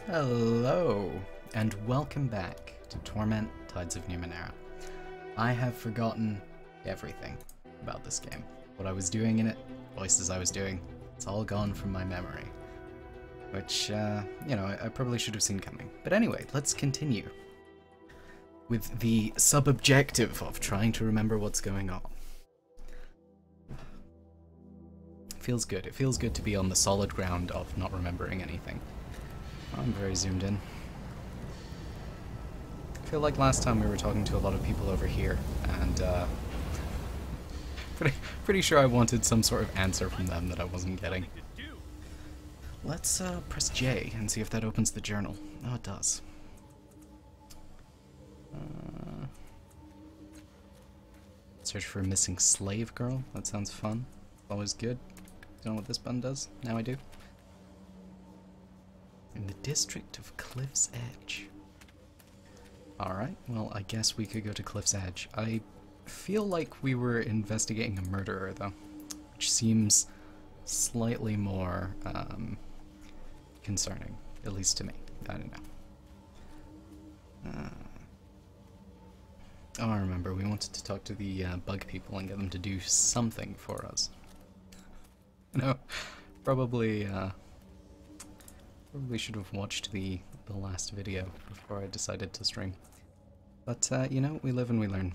Hello, and welcome back to Torment, Tides of Numenera. I have forgotten everything about this game. What I was doing in it, voices I was doing, it's all gone from my memory. Which, you know, I probably should have seen coming. But anyway, let's continue with the sub-objective of trying to remember what's going on. Feels good. It feels good to be on the solid ground of not remembering anything. I'm very zoomed in. I feel like last time we were talking to a lot of people over here, and pretty sure I wanted some sort of answer from them that I wasn't getting. Let's press J and see if that opens the journal. Oh, it does. Search for a missing slave girl. That sounds fun. Always good. Don't know what this button does. Now I do. In the district of Cliff's Edge. Alright, well, I guess we could go to Cliff's Edge. I feel like we were investigating a murderer, though, which seems slightly more concerning, at least to me. I don't know. Oh, I remember, we wanted to talk to the bug people and get them to do something for us. No, probably should have watched the last video before I decided to stream. But, you know, we live and we learn.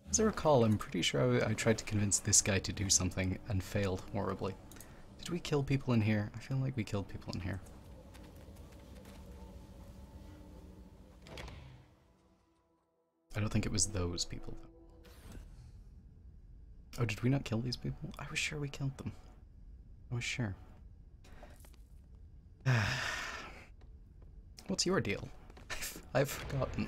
As I recall, I'm pretty sure I tried to convince this guy to do something and failed horribly. Did we kill people in here? I feel like we killed people in here. I don't think it was those people, though. Oh, did we not kill these people? I was sure we killed them. I was sure. What's your deal? I've forgotten.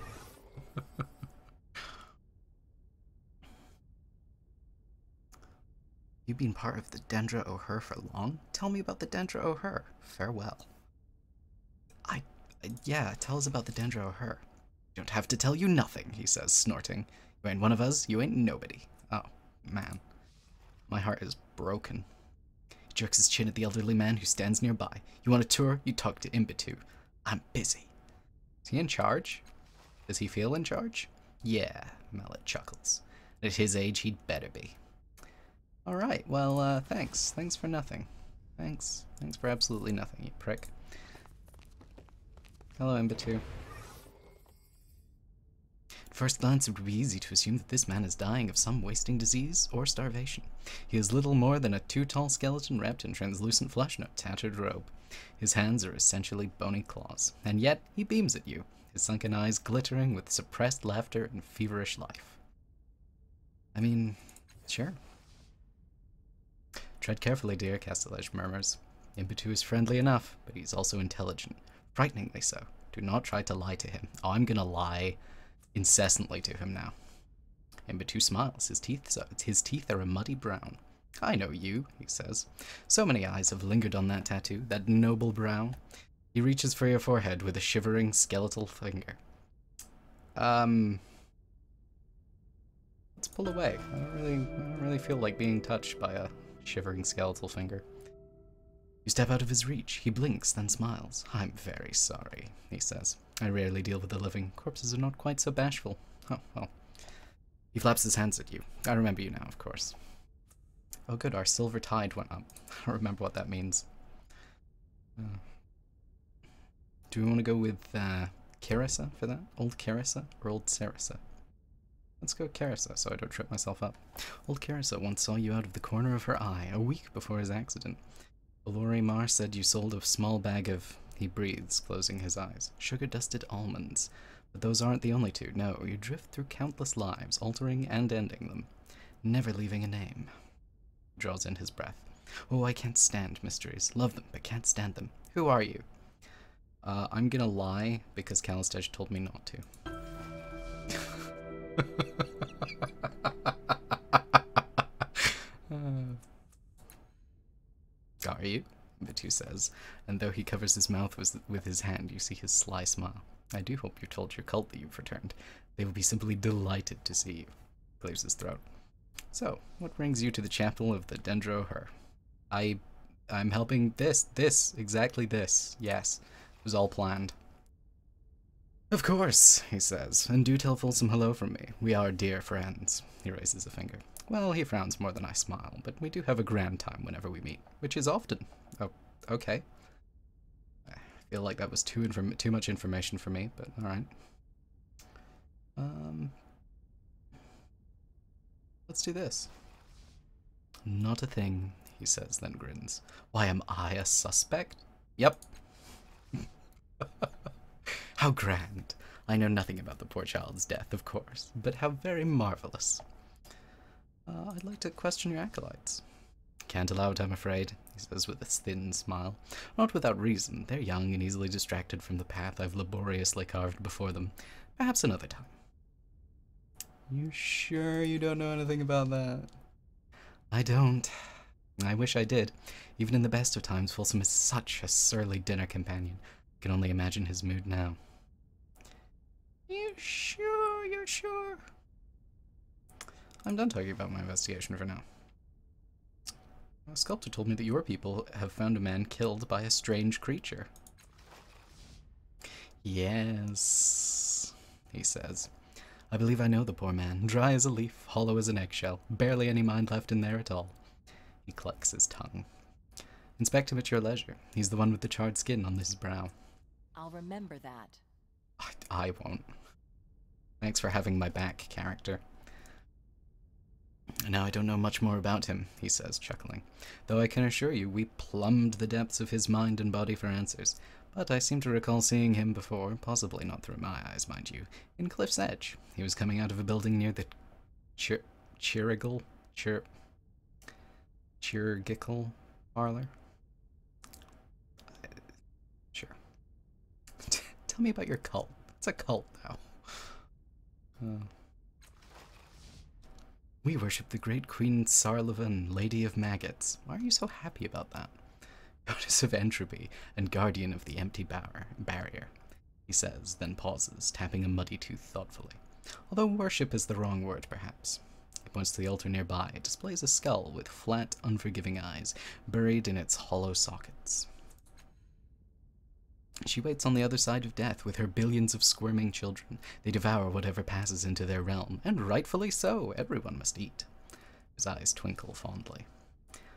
You've been part of the Dendra O'Her for long? Tell me about the Dendra O'Her. Farewell. Yeah, tell us about the Dendra O'Her. Don't have to tell you nothing, he says, snorting. You ain't one of us, you ain't nobody. Oh, man. My heart is broken. He jerks his chin at the elderly man who stands nearby. You want a tour? You talk to Imbitu. I'm busy. Is he in charge? Does he feel in charge? Yeah, Mallet chuckles. At his age, he'd better be. Alright, well, thanks. Thanks for nothing. Thanks. Thanks for absolutely nothing, you prick. Hello, Imbitu. At first glance, it would be easy to assume that this man is dying of some wasting disease or starvation. He is little more than a too-tall skeleton wrapped in translucent flesh and a tattered robe. His hands are essentially bony claws, and yet he beams at you, his sunken eyes glittering with suppressed laughter and feverish life. I mean, sure. Tread carefully, dear, Castellage murmurs. Imbitu is friendly enough, but he's also intelligent. Frighteningly so. Do not try to lie to him. Oh, I'm gonna lie incessantly to him now. Imbitu smiles. His teeth are a muddy brown. I know you, he says. So many eyes have lingered on that tattoo, that noble brow. He reaches for your forehead with a shivering skeletal finger. Let's pull away. I don't really feel like being touched by a shivering skeletal finger. You step out of his reach. He blinks, then smiles. I'm very sorry, he says. I rarely deal with the living. Corpses are not quite so bashful. Oh, well. He flaps his hands at you. I remember you now, of course. Oh good, our silver tide went up. I don't remember what that means. Do we want to go with Carissa for that? Old Carissa or Old Sarissa? Let's go Carissa so I don't trip myself up. Old Carissa once saw you out of the corner of her eye a week before his accident. Olori Mar said you sold a small bag of... He breathes, closing his eyes. Sugar-dusted almonds. But those aren't the only two. No, you drift through countless lives, altering and ending them. Never leaving a name. He draws in his breath. Oh, I can't stand mysteries. Love them, but can't stand them. Who are you? I'm gonna lie, because Calistej told me not to. Are you? Imbitu says, and though he covers his mouth with his hand, you see his sly smile. I do hope you told your cult that you've returned. They will be simply delighted to see you. Clears his throat. So, what brings you to the chapel of the Dendra O'Her? I'm helping exactly this, yes. was all planned. Of course, he says, and do tell Folsom hello from me. We are dear friends. He raises a finger. Well, he frowns more than I smile, but we do have a grand time whenever we meet, which is often. Oh, okay. I feel like that was too much information for me, but alright. Let's do this. Not a thing, he says, then grins. Why, am I a suspect? Yep. How grand. I know nothing about the poor child's death, of course, but how very marvelous. I'd like to question your acolytes. Can't allow it, I'm afraid, he says with a thin smile. Not without reason. They're young and easily distracted from the path I've laboriously carved before them. Perhaps another time. You sure you don't know anything about that? I don't. I wish I did. Even in the best of times, Folsom is such a surly dinner companion. I can only imagine his mood now. You sure? You're sure? I'm done talking about my investigation for now. A sculptor told me that your people have found a man killed by a strange creature. Yes, he says. I believe I know the poor man. Dry as a leaf, hollow as an eggshell. Barely any mind left in there at all. He clucks his tongue. Inspect him at your leisure. He's the one with the charred skin on his brow. I'll remember that. I won't. Thanks for having my back, character. Now I don't know much more about him, he says, chuckling. Though I can assure you we plumbed the depths of his mind and body for answers. But I seem to recall seeing him before, possibly not through my eyes, mind you, in Cliff's Edge. He was coming out of a building near the Chirigal parlor. Sure. Tell me about your cult. It's a cult now. We worship the great Queen Sarlavan, Lady of Maggots. Why are you so happy about that? Goddess of entropy and guardian of the empty barrier, he says, then pauses, tapping a muddy tooth thoughtfully. Although worship is the wrong word, perhaps. He points to the altar nearby. It displays a skull with flat, unforgiving eyes, buried in its hollow sockets. She waits on the other side of death with her billions of squirming children. They devour whatever passes into their realm, and rightfully so. Everyone must eat. His eyes twinkle fondly.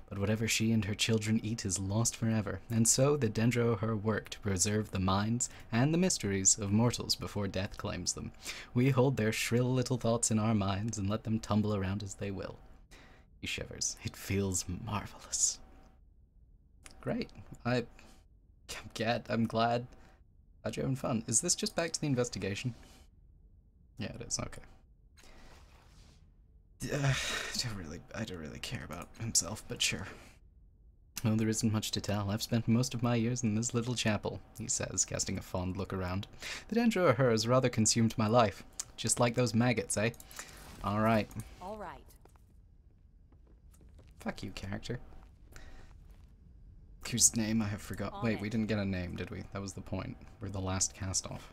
But whatever she and her children eat is lost forever, and so the Dendro work to preserve the minds and the mysteries of mortals before death claims them. We hold their shrill little thoughts in our minds and let them tumble around as they will. He shivers. It feels marvelous. Great. I'm glad you're having fun. Is this just back to the investigation? Yeah, it is. Okay. I don't really care about himself, but sure. Well, there isn't much to tell. I've spent most of my years in this little chapel, he says, casting a fond look around. The Dendro of her has rather consumed my life. Just like those maggots, eh? Alright. Alright. Fuck you, character. Whose name I have forgot. Wait, we didn't get a name, did we? That was the point. We're the last cast off.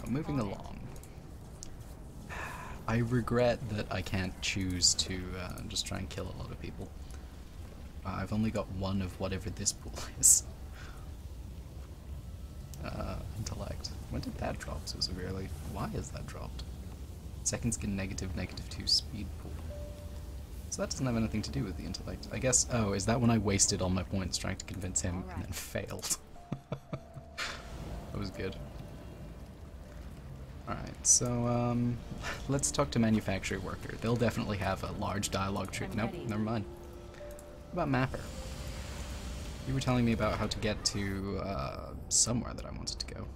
Moving along. I regret that I can't choose to just try and kill a lot of people. I've only got one of whatever this pool is. Intellect. When did that drop so severely? Why is that dropped? Second skin -2 speed pool. So that doesn't have anything to do with the intellect. I guess, oh, is that when I wasted all my points trying to convince him and then failed? That was good. Alright, so, let's talk to manufacturing worker. They'll definitely have a large dialogue tree. Nope, never mind. What about Mapper? You were telling me about how to get to, somewhere that I wanted to go.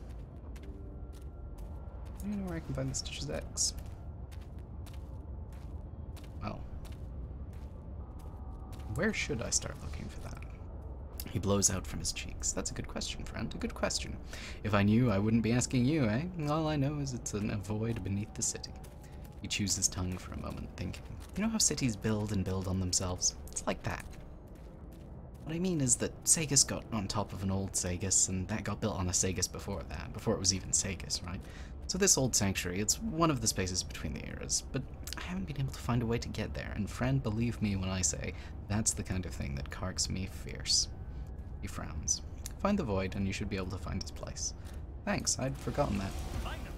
Do you know where I can find the Stitches X? Well. Where should I start looking for that? He blows out from his cheeks. That's a good question, friend. A good question. If I knew, I wouldn't be asking you, eh? All I know is it's a void beneath the city. He chews his tongue for a moment, thinking. You know how cities build and build on themselves? It's like that. What I mean is that Sagus got on top of an old Sagus, and that got built on a Sagus before that, before it was even Sagus, right? So this old sanctuary, it's one of the spaces between the eras, but I haven't been able to find a way to get there, and friend, believe me when I say, that's the kind of thing that carks me fierce. He frowns. Find the void, and you should be able to find his place. Thanks, I'd forgotten that. Find him.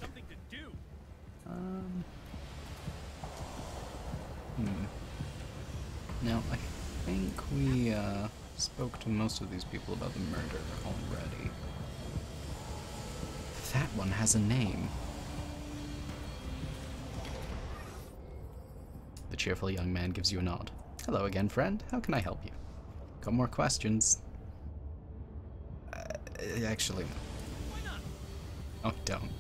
Something to do. Now, I think we, spoke to most of these people about the murder already. That one has a name. The cheerful young man gives you a nod. Hello again, friend. How can I help you? Got more questions? Actually, no. Why not? Oh, don't.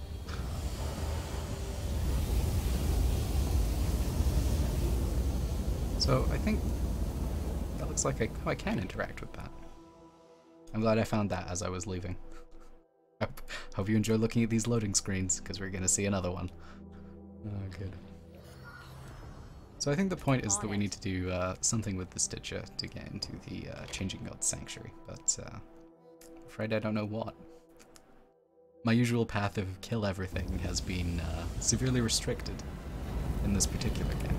So, I think that looks like I can interact with that. I'm glad I found that as I was leaving. Hope you enjoy looking at these loading screens, because we're going to see another one. Oh, good. So I think the point is that we need to do something with the Stitcher to get into the Changing Gods Sanctuary, but I'm afraid I don't know what. My usual path of kill everything has been severely restricted in this particular game.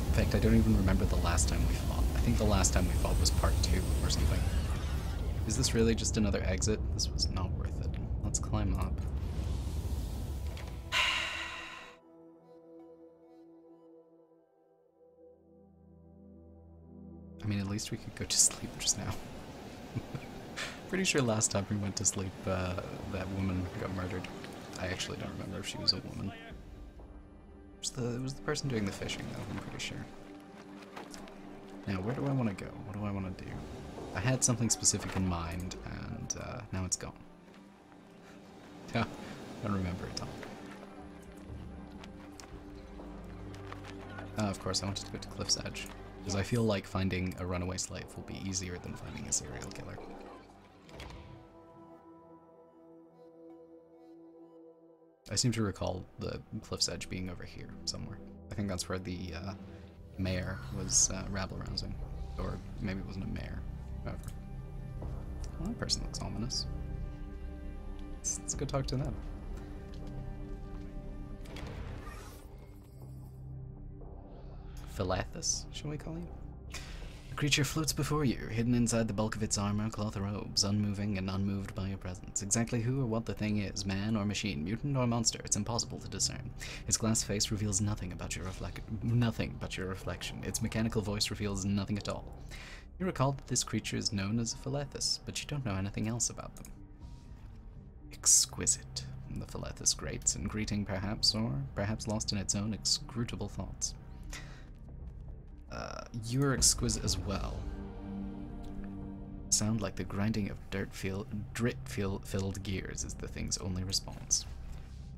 In fact, I don't even remember the last time we fought. I think the last time we fought was part 2 or something. Is this really just another exit? This was not worth it. Let's climb up. I mean, at least we could go to sleep just now. Pretty sure last time we went to sleep, that woman got murdered. I actually don't remember if she was a woman. It was the person doing the fishing, though, I'm pretty sure. Now, where do I want to go? What do I want to do? I had something specific in mind, and now it's gone. Yeah, I don't remember it all. Of course, I wanted to go to Cliff's Edge, because I feel like finding a runaway slave will be easier than finding a serial killer. I seem to recall the Cliff's Edge being over here somewhere. I think that's where the mayor was rabble-rousing. Or maybe it wasn't a mayor. However. Well, that person looks ominous. Let's go talk to them. Philathus, shall we call you? The creature floats before you, hidden inside the bulk of its armor, cloth robes, unmoving and unmoved by your presence. Exactly who or what the thing is, man or machine, mutant or monster, it's impossible to discern. Its glass face reveals nothing but your reflection. Its mechanical voice reveals nothing at all. You recall that this creature is known as a Philathus, but you don't know anything else about them. Exquisite, the Philathus grates in greeting perhaps, or perhaps lost in its own inscrutable thoughts. You're exquisite as well. Sound like the grinding of drit-filled gears is the thing's only response.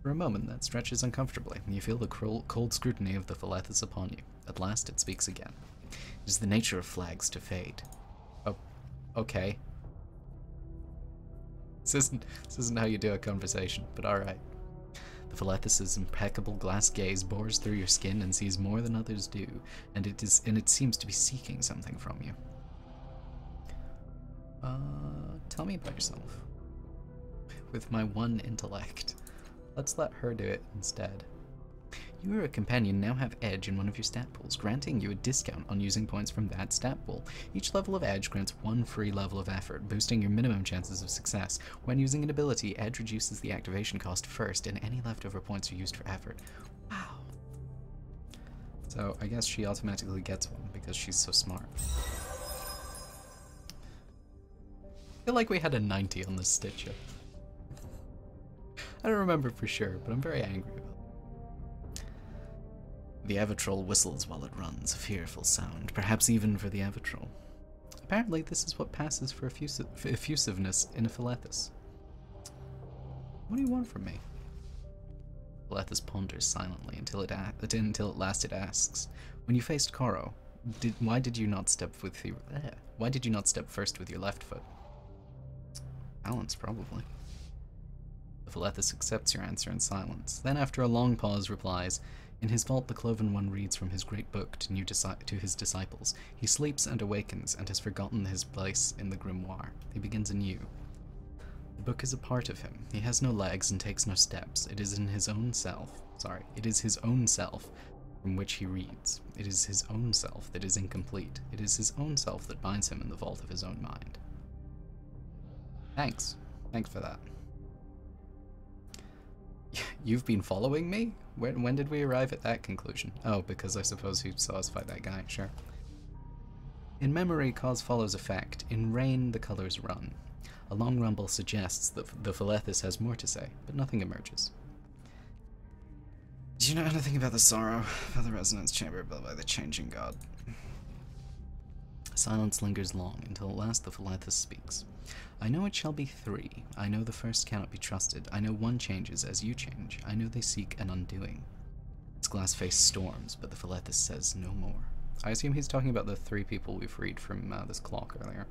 For a moment, that stretches uncomfortably, and you feel the cold scrutiny of the Philathus upon you. At last, it speaks again. It is the nature of flags to fade. Oh, okay. This isn't how you do a conversation, but alright. The Philathus' impeccable glass gaze bores through your skin and sees more than others do, and it seems to be seeking something from you. Tell me about yourself. With my one intellect. Let's let her do it instead. You or a companion now have edge in one of your stat pools, granting you a discount on using points from that stat pool. Each level of edge grants one free level of effort, boosting your minimum chances of success. When using an ability, edge reduces the activation cost first, and any leftover points are used for effort. Wow. So I guess she automatically gets one because she's so smart. I feel like we had a 90 on this Stitcher. I don't remember for sure, but I'm very angry about it. The Avatrol whistles while it runs, a fearful sound, perhaps even for the Avatrol. Apparently, this is what passes for effusiveness in a Philathus. What do you want from me? Philathus ponders silently until at last it asks, "When you faced Koro, why did you not step first with your left foot?" Balance, probably. The Philathus accepts your answer in silence. Then, after a long pause, replies, In his vault, the Cloven One reads from his great book to his disciples. He sleeps and awakens, and has forgotten his place in the grimoire. He begins anew. The book is a part of him. He has no legs and takes no steps. It is in his own self. It is his own self from which he reads. It is his own self that is incomplete. It is his own self that binds him in the vault of his own mind. Thanks. Thanks for that. You've been following me? When did we arrive at that conclusion? Oh, because I suppose he saw us fight that guy, sure. In memory, cause follows effect. In rain, the colors run. A long rumble suggests that the Philethus has more to say, but nothing emerges. Do you know anything about the sorrow of the resonance chamber built by the changing god? Silence lingers long, until at last the Philethus speaks. I know it shall be 3. I know the first cannot be trusted. I know one changes as you change. I know they seek an undoing. Its glass face storms, but the Philethus says no more. I assume he's talking about the 3 people we freed from this clock earlier.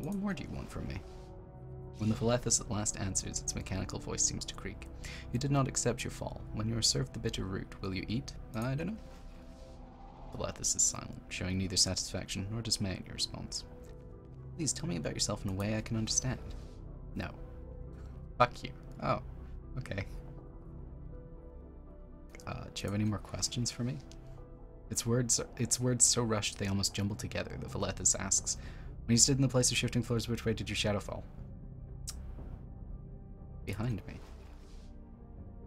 What more do you want from me? When the Philethus at last answers, its mechanical voice seems to creak. You did not accept your fall. When you are served the bitter root, will you eat? I don't know. Philethus is silent, showing neither satisfaction nor dismay in your response. Please tell me about yourself in a way I can understand. No. Fuck you. Oh, okay. Do you have any more questions for me? Its words so rushed they almost jumble together. The Philethus asks, when you stood in the place of shifting floors, which way did your shadow fall? Behind me.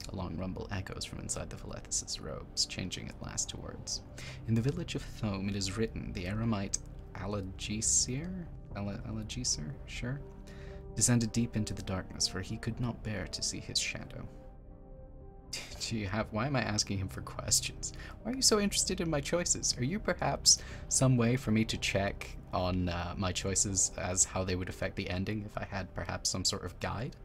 A long rumble echoes from inside the Philethus' robes, changing at last to words. In the village of Thome it is written, the Aramite Alagisir, sure, descended deep into the darkness, for he could not bear to see his shadow. Why am I asking him for questions? Why are you so interested in my choices? Are you perhaps some way for me to check on my choices as how they would affect the ending if I had perhaps some sort of guide?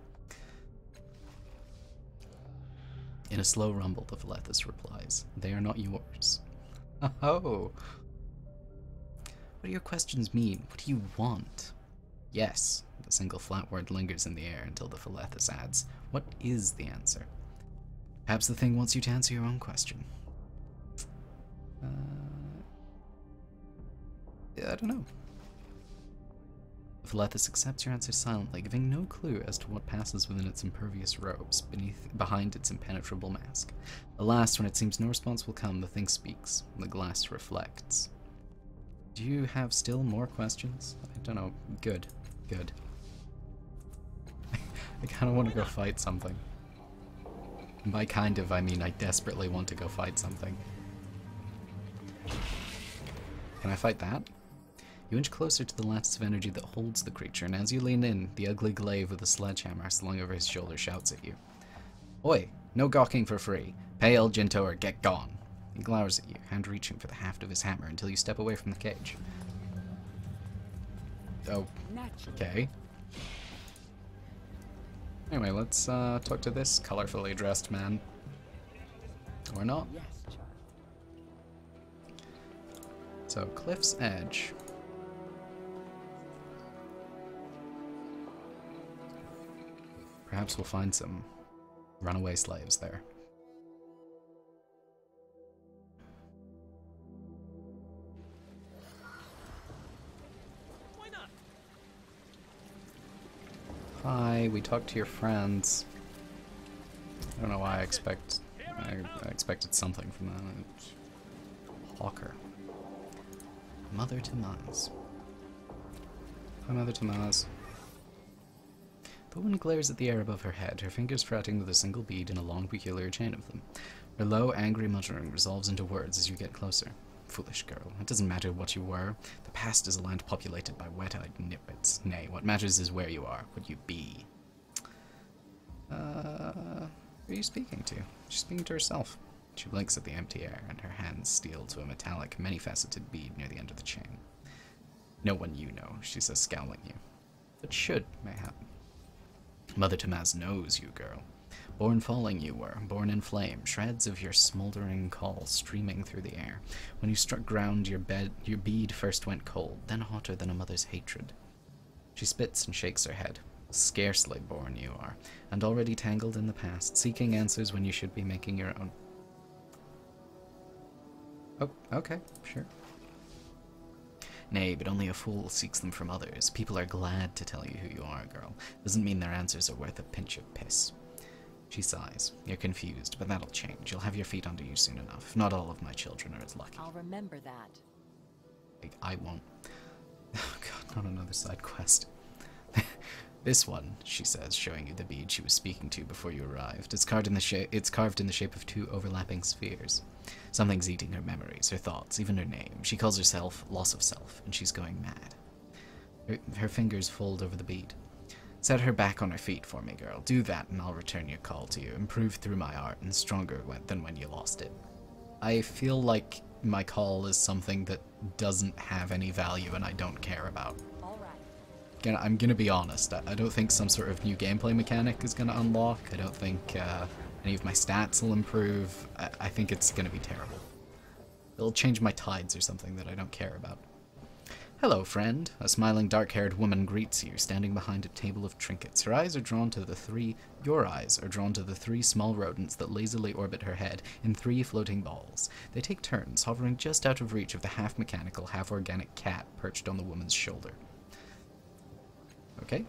In a slow rumble, the Philethus replies, they are not yours. Oh. What do your questions mean? What do you want? Yes. The single flat word lingers in the air until the Philethus adds, what is the answer? Perhaps the thing wants you to answer your own question. I don't know. The Philethus accepts your answer silently, giving no clue as to what passes within its impervious robes, behind its impenetrable mask. Alas, when it seems no response will come, the thing speaks. The glass reflects. Do you have still more questions? I don't know. Good. Good. I kind of want to go fight something. And by kind of, I mean I desperately want to go fight something. Can I fight that? You inch closer to the lattice of energy that holds the creature, and as you lean in, the ugly glaive with a sledgehammer slung over his shoulder shouts at you. Oi, no gawking for free. Pay El Jinto or get gone. He glowers at you, hand reaching for the haft of his hammer until you step away from the cage. Oh, okay. Anyway, let's talk to this colorfully dressed man. Or not. So, Cliff's Edge. Perhaps we'll find some runaway slaves there. Why not? Hi, we talked to your friends. I don't know why I expected something from that. Hawker. Mother Tamaz. Hi, Mother Tamaz. The woman glares at the air above her head, her fingers fretting with a single bead in a long, peculiar chain of them. Her low, angry muttering resolves into words as you get closer. Foolish girl, it doesn't matter what you were. The past is a land populated by wet-eyed nitwits. Nay, what matters is where you are, what you be. Who are you speaking to? She's speaking to herself. She blinks at the empty air, and her hands steal to a metallic, many-faceted bead near the end of the chain. No one you know, she says, scowling you. But should, mayhap. Mother Tamaz knows you, girl. Born falling you were, born in flame, shreds of your smoldering call streaming through the air. When you struck ground, your bead first went cold, then hotter than a mother's hatred. She spits and shakes her head. Scarcely born you are, and already tangled in the past, seeking answers when you should be making your own. Oh, okay, sure. Nay, but only a fool seeks them from others. People are glad to tell you who you are, girl. Doesn't mean their answers are worth a pinch of piss. She sighs. You're confused, but that'll change. You'll have your feet under you soon enough. Not all of my children are as lucky. I'll remember that. I won't. Oh god, not another side quest. This one, she says, showing you the bead she was speaking to before you arrived. It's carved in the shape of two overlapping spheres. Something's eating her memories, her thoughts, even her name. She calls herself Loss of Self, and she's going mad. Her fingers fold over the bead. Set her back on her feet for me, girl. Do that, and I'll return your call to you. Improve through my art, and stronger than when you lost it. I feel like my call is something that doesn't have any value and I don't care about. I'm gonna be honest, I don't think some sort of new gameplay mechanic is gonna unlock. I don't think any of my stats will improve. I think it's gonna be terrible. It'll change my tides or something that I don't care about. Hello, friend. A smiling, dark-haired woman greets you, standing behind a table of trinkets. Your eyes are drawn to the three small rodents that lazily orbit her head in 3 floating balls. They take turns, hovering just out of reach of the half-mechanical, half-organic cat perched on the woman's shoulder. Okay.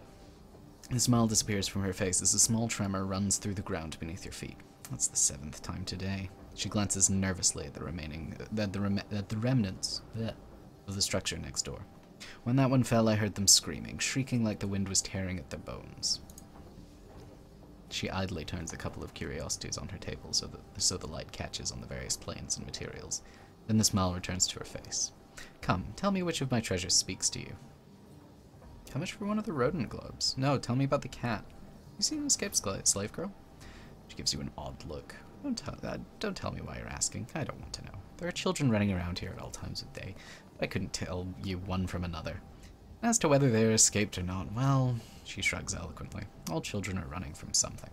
The smile disappears from her face as a small tremor runs through the ground beneath your feet. That's the 7th time today. She glances nervously at the remnants of the structure next door. When that one fell, I heard them screaming, shrieking like the wind was tearing at their bones. She idly turns a couple of curiosities on her table so the light catches on the various planes and materials. Then the smile returns to her face. Come, tell me which of my treasures speaks to you. How much for one of the rodent globes? No, tell me about the cat. You seen an escaped slave girl? She gives you an odd look. Don't tell me why you're asking. I don't want to know. There are children running around here at all times of day. I couldn't tell you one from another. As to whether they're escaped or not, well, she shrugs eloquently. All children are running from something.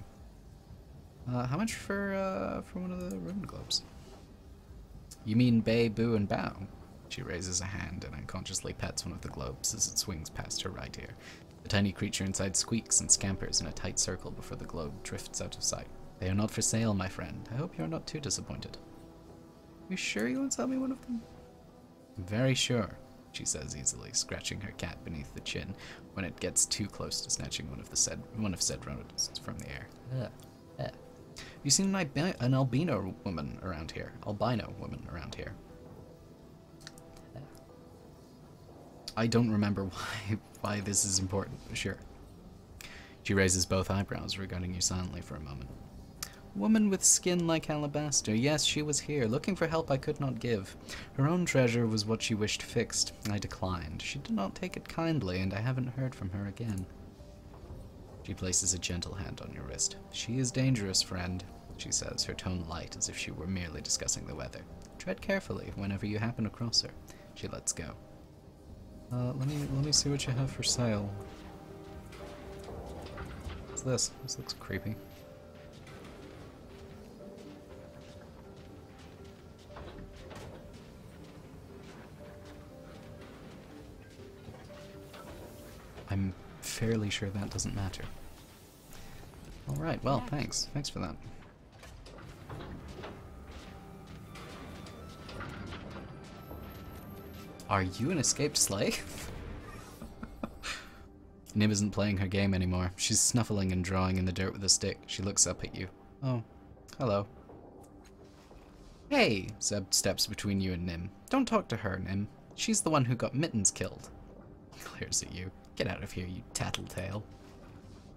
How much for one of the rodent globes? You mean Bay, Boo, and Bow? She raises a hand and unconsciously pets one of the globes as it swings past her right ear. The tiny creature inside squeaks and scampers in a tight circle before the globe drifts out of sight. They are not for sale, my friend. I hope you are not too disappointed. You sure you won't sell me one of them? Very sure, she says easily, scratching her cat beneath the chin when it gets too close to snatching one of said rodents from the air. You seen an albino woman around here? I don't remember why this is important, but sure. She raises both eyebrows, regarding you silently for a moment. Woman with skin like alabaster. Yes, she was here, looking for help I could not give. Her own treasure was what she wished fixed. I declined. She did not take it kindly, and I haven't heard from her again. She places a gentle hand on your wrist. She is dangerous, friend, she says, her tone light as if she were merely discussing the weather. Tread carefully whenever you happen across her. She lets go. Let me see what you have for sale. What's this? This looks creepy. I'm fairly sure that doesn't matter. Alright, well, thanks. Thanks for that. Are you an escaped slave? Nim isn't playing her game anymore. She's snuffling and drawing in the dirt with a stick. She looks up at you. Oh, hello. Hey! Zeb steps between you and Nim. Don't talk to her, Nim. She's the one who got Mittens killed. Glares at you. Get out of here, you tattletale.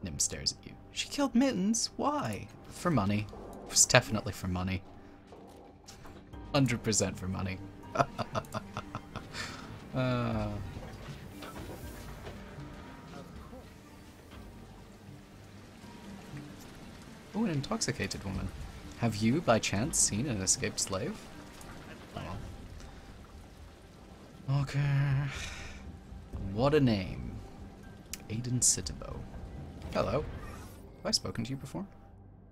Nim stares at you. She killed Mittens? Why? For money. It was definitely for money. 100% for money. Oh, an intoxicated woman. Have you, by chance, seen an escaped slave? Oh. Okay. What a name. Aiden Citabo. Hello. Have I spoken to you before?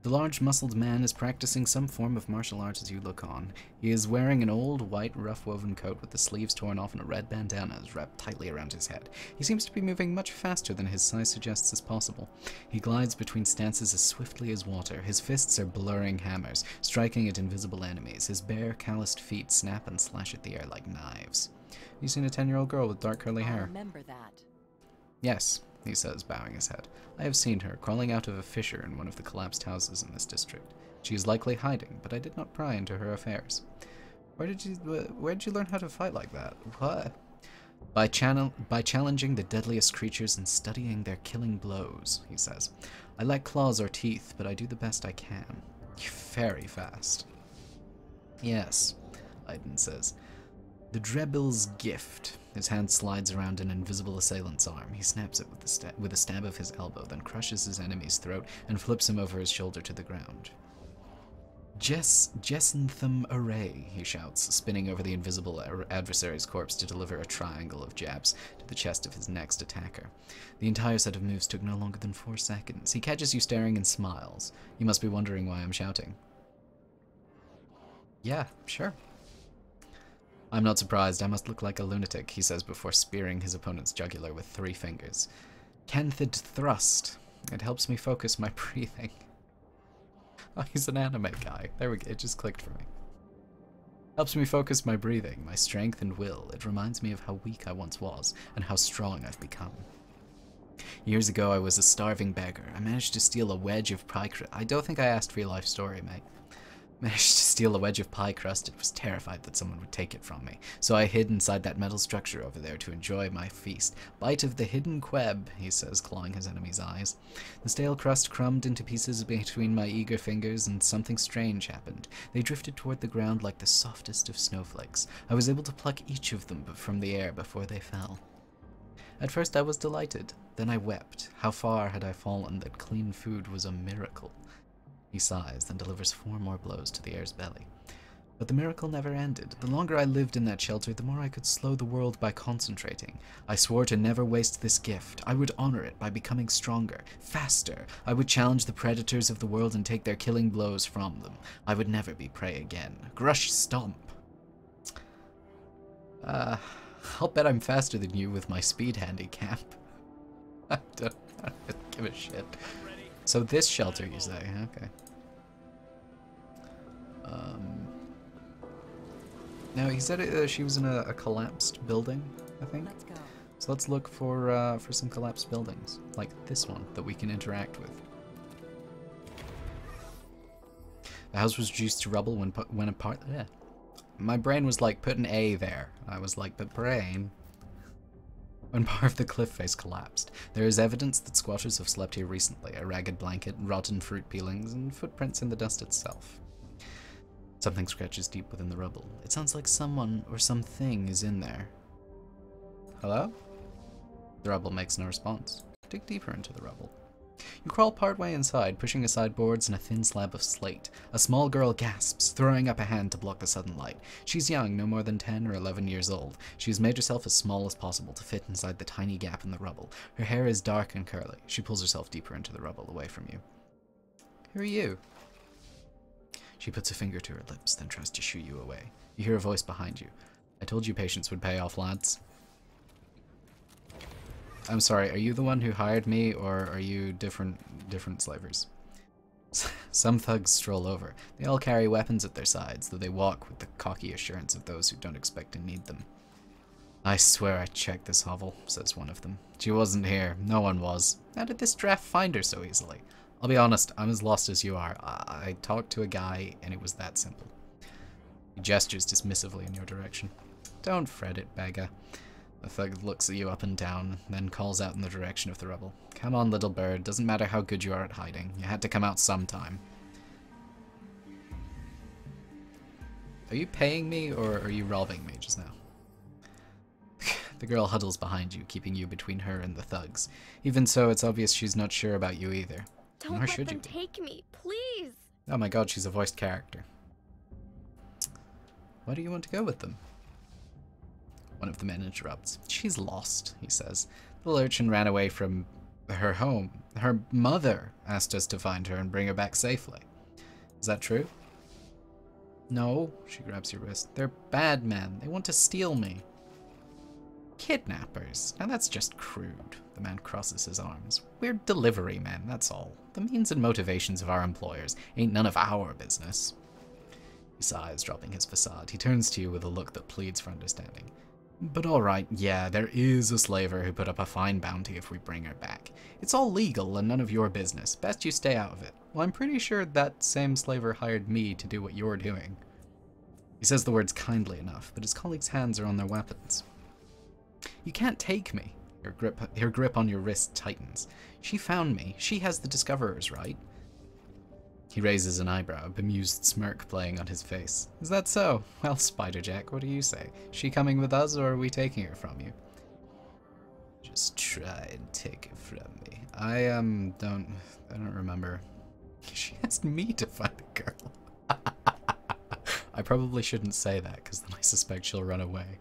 The large muscled man is practicing some form of martial arts as you look on. He is wearing an old white rough woven coat with the sleeves torn off and a red bandana is wrapped tightly around his head. He seems to be moving much faster than his size suggests as possible. He glides between stances as swiftly as water. His fists are blurring hammers, striking at invisible enemies. His bare, calloused feet snap and slash at the air like knives. You seen a 10-year-old girl with dark curly I'll hair? remember that. Yes, he says, bowing his head. I have seen her, crawling out of a fissure in one of the collapsed houses in this district. She is likely hiding, but I did not pry into her affairs. Where did you learn how to fight like that? What? By challenging the deadliest creatures and studying their killing blows, he says. I lack claws or teeth, but I do the best I can. Very fast. Yes, Aiden says. The Drebil's gift. His hand slides around an invisible assailant's arm. He snaps it with a stab of his elbow, then crushes his enemy's throat and flips him over his shoulder to the ground. Jessentham Array, he shouts, spinning over the invisible adversary's corpse to deliver a triangle of jabs to the chest of his next attacker. The entire set of moves took no longer than 4 seconds. He catches you staring and smiles. You must be wondering why I'm shouting. Yeah, sure. I'm not surprised. I must look like a lunatic, he says before spearing his opponent's jugular with 3 fingers. Canthid thrust. It helps me focus my breathing. Oh, he's an anime guy. There we go. It just clicked for me. Helps me focus my breathing, my strength and will. It reminds me of how weak I once was and how strong I've become. Years ago, I was a starving beggar. I managed to steal a wedge of pie crust. I don't think I asked for your life story, mate. Managed to steal a wedge of pie crust and was terrified that someone would take it from me. So I hid inside that metal structure over there to enjoy my feast. Bite of the hidden queb, he says, clawing his enemy's eyes. The stale crust crumbed into pieces between my eager fingers, and something strange happened. They drifted toward the ground like the softest of snowflakes. I was able to pluck each of them from the air before they fell. At first I was delighted. Then I wept. How far had I fallen that clean food was a miracle? He sighs, then delivers 4 more blows to the air's belly. But the miracle never ended. The longer I lived in that shelter, the more I could slow the world by concentrating. I swore to never waste this gift. I would honor it by becoming stronger, faster. I would challenge the predators of the world and take their killing blows from them. I would never be prey again. Grush stomp. I'll bet I'm faster than you with my speed handicap. I don't give a shit. So this shelter, you say? Okay. Now, he said she was in a collapsed building, I think. Let's go. So let's look for some collapsed buildings, like this one, that we can interact with. The house was reduced to rubble when a part... Yeah. My brain was like, put an A there. I was like, but brain... When part of the cliff face collapsed, there is evidence that squatters have slept here recently. A ragged blanket, rotten fruit peelings, and footprints in the dust itself. Something scratches deep within the rubble. It sounds like someone or something is in there. Hello? The rubble makes no response. Dig deeper into the rubble. You crawl partway inside, pushing aside boards and a thin slab of slate. A small girl gasps, throwing up a hand to block the sudden light. She's young, no more than 10 or 11 years old. She has made herself as small as possible to fit inside the tiny gap in the rubble. Her hair is dark and curly. She pulls herself deeper into the rubble, away from you. Who are you? She puts a finger to her lips, then tries to shoo you away. You hear a voice behind you. I told you patience would pay off, lads. I'm sorry, are you the one who hired me, or are you different slavers? Some thugs stroll over. They all carry weapons at their sides, though they walk with the cocky assurance of those who don't expect to need them. I swear I checked this hovel, says one of them. She wasn't here. No one was. How did this draft find her so easily? I'll be honest, I'm as lost as you are. I talked to a guy, and it was that simple. He gestures dismissively in your direction. Don't fret it, beggar. The thug looks at you up and down, then calls out in the direction of the rubble. Come on, little bird. Doesn't matter how good you are at hiding. You had to come out sometime. Are you paying me, or are you robbing me just now? The girl huddles behind you, keeping you between her and the thugs. Even so, it's obvious she's not sure about you either. Don't Nor let should them you be. take me, please. Oh my god, she's a voiced character. Why do you want to go with them? One of the men interrupts. She's lost, he says. The urchin ran away from her home. Her mother asked us to find her and bring her back safely. Is that true? No, she grabs your wrist. They're bad men. They want to steal me. Kidnappers. Now that's just crude. The man crosses his arms. We're delivery men, that's all. The means and motivations of our employers ain't none of our business. He sighs, dropping his facade. He turns to you with a look that pleads for understanding. But alright, yeah, there is a slaver who put up a fine bounty if we bring her back. It's all legal and none of your business. Best you stay out of it. Well, I'm pretty sure that same slaver hired me to do what you're doing. He says the words kindly enough, but his colleagues' hands are on their weapons. You can't take me. Her grip on your wrist tightens. She found me. She has the discoverer's right. He raises an eyebrow, a bemused smirk playing on his face. Is that so? Well, Spider-Jack, what do you say? Is she coming with us, or are we taking her from you? Just try and take her from me. I don't remember. She asked me to find the girl. I probably shouldn't say that, because then I suspect she'll run away.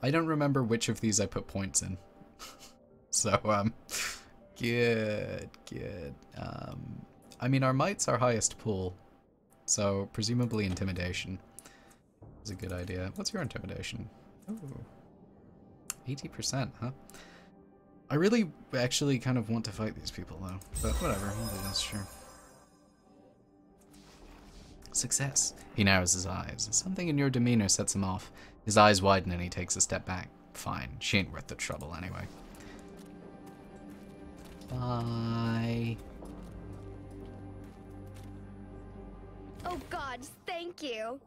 I don't remember which of these I put points in. So, good. I mean, our might's our highest pool, so presumably intimidation is a good idea. What's your intimidation? Ooh, 80%, huh? I really actually kind of want to fight these people, though, but whatever, we'll do this, sure. Success. He narrows his eyes. Something in your demeanor sets him off. His eyes widen and he takes a step back. Fine, she ain't worth the trouble anyway. Bye. Oh gods, thank you.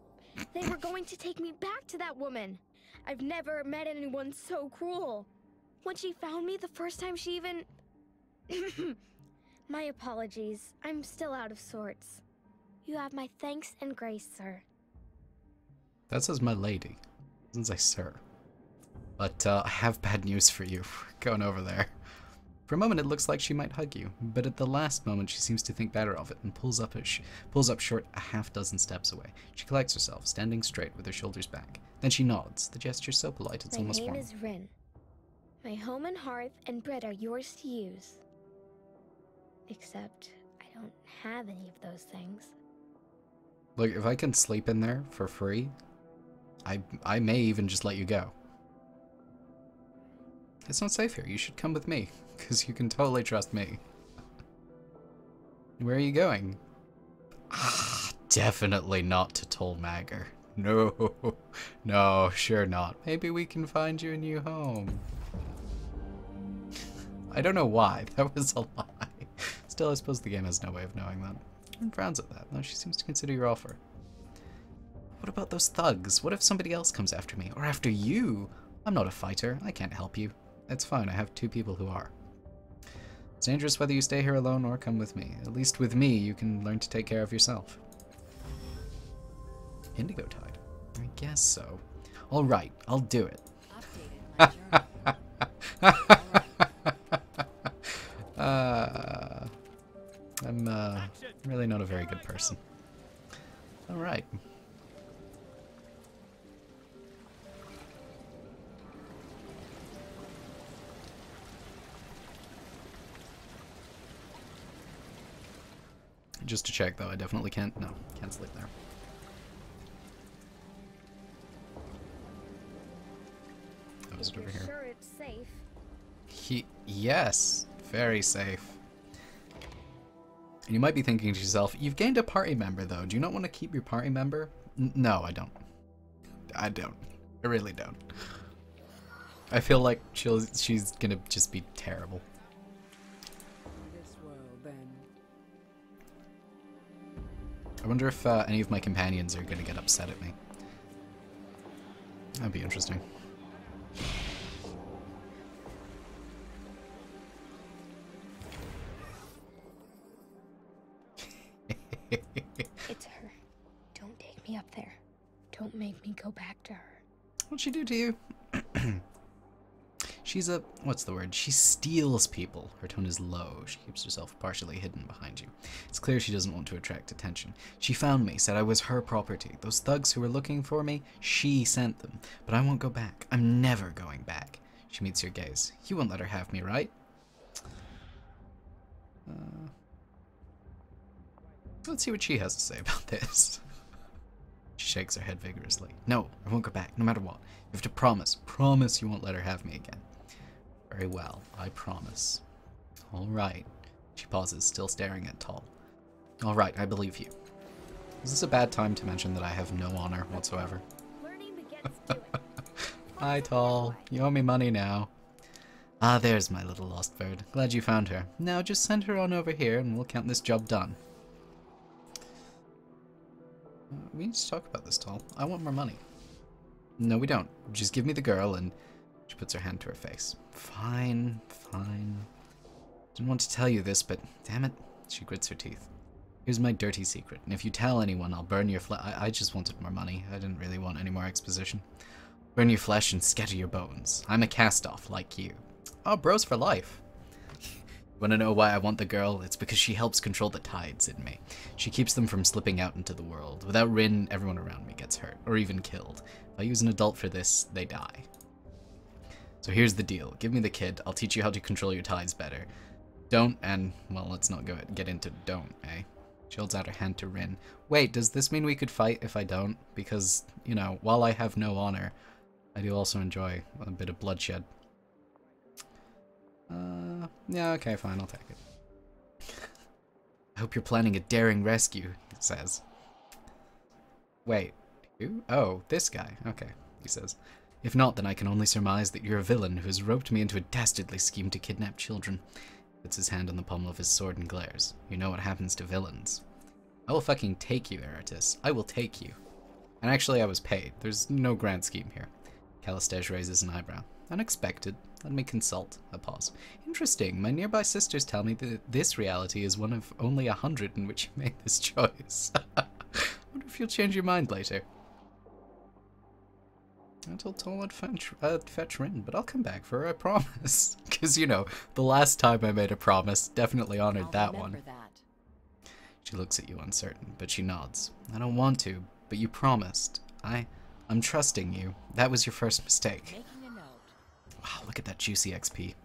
They were going to take me back to that woman. I've never met anyone so cruel. When she found me the first time she even... My apologies. I'm still out of sorts. You have my thanks and grace, sir. That says my lady. Doesn't say sir. But I have bad news for you. We're going over there. For a moment it looks like she might hug you, but at the last moment she seems to think better of it and pulls up short a half-dozen steps away. She collects herself, standing straight with her shoulders back. Then she nods, the gesture so polite it's almost formal. My name is Rin. My home and hearth and bread are yours to use. Except I don't have any of those things. Look, if I can sleep in there for free, I may even just let you go. It's not safe here. You should come with me, because you can totally trust me. Where are you going? Definitely not to Tolmager. No, sure not. Maybe we can find you a new home. I don't know why. That was a lie. Still, I suppose the game has no way of knowing that. And frowns at that, though she seems to consider your offer. What about those thugs? What if somebody else comes after me? Or after you? I'm not a fighter. I can't help you. It's fine. I have two people who are. It's dangerous whether you stay here alone or come with me. At least with me, you can learn to take care of yourself. Indigo Tide? I guess so. Alright, I'll do it. I'm really not a very good person. Alright. Just to check though, I definitely can't sleep there. How is it over here? Sure it's safe. Yes, very safe. And you might be thinking to yourself, you've gained a party member though. Do you not want to keep your party member? No, I don't. I don't. I really don't. I feel like she's gonna just be terrible. This world, then. I wonder if any of my companions are gonna get upset at me. That'd be interesting. It's her. Don't take me up there. Don't make me go back to her. What'd she do to you? She's a... what's the word? She steals people. Her tone is low. She keeps herself partially hidden behind you. It's clear she doesn't want to attract attention. She found me, said I was her property. Those thugs who were looking for me, she sent them. But I won't go back. I'm never going back. She meets your gaze. You won't let her have me, right? Let's see what she has to say about this. She shakes her head vigorously. No, I won't go back, no matter what. You have to promise. Promise you won't let her have me again. Very well, I promise. Alright. She pauses, still staring at Tall. Alright, I believe you. Is this a bad time to mention that I have no honor whatsoever? Learning begets doing. Hi, Tall. You owe me money now. Ah, there's my little lost bird. Glad you found her. Now just send her on over here and we'll count this job done. We need to talk about this, Tall. I want more money. No, we don't. Just give me the girl and... She puts her hand to her face. Fine, fine. Didn't want to tell you this, but damn it. She grits her teeth. Here's my dirty secret, and if you tell anyone, I'll burn your flesh. I just wanted more money. I didn't really want any more exposition. Burn your flesh and scatter your bones. I'm a cast-off, like you. Oh, bros for life. Wanna know why I want the girl? It's because she helps control the tides in me. She keeps them from slipping out into the world. Without Rin, everyone around me gets hurt, or even killed. If I use an adult for this, they die. So here's the deal. Give me the kid. I'll teach you how to control your tides better. Don't, and, well, let's not get into don't, eh? She holds out her hand to Rin. Wait, does this mean we could fight if I don't? Because, you know, while I have no honor, I do also enjoy a bit of bloodshed. Yeah, okay, fine, I'll take it. I hope you're planning a daring rescue, it says. Wait, who? Oh, this guy. Okay, he says. If not, then I can only surmise that you're a villain who has roped me into a dastardly scheme to kidnap children. Puts his hand on the pommel of his sword and glares. You know what happens to villains. I will fucking take you, Eratus. I will take you. And actually, I was paid. There's no grand scheme here. Calistege raises an eyebrow. Unexpected. Let me consult. A pause. Interesting. My nearby sisters tell me that this reality is one of only 100 in which you made this choice. I wonder if you'll change your mind later. I told Tall I'd fetch Rin, but I'll come back for her, I promise. Because, you know, the last time I made a promise, definitely honored that one. That. She looks at you uncertain, but she nods. I don't want to, but you promised. I'm trusting you. That was your first mistake. Making a note. Wow, look at that juicy XP.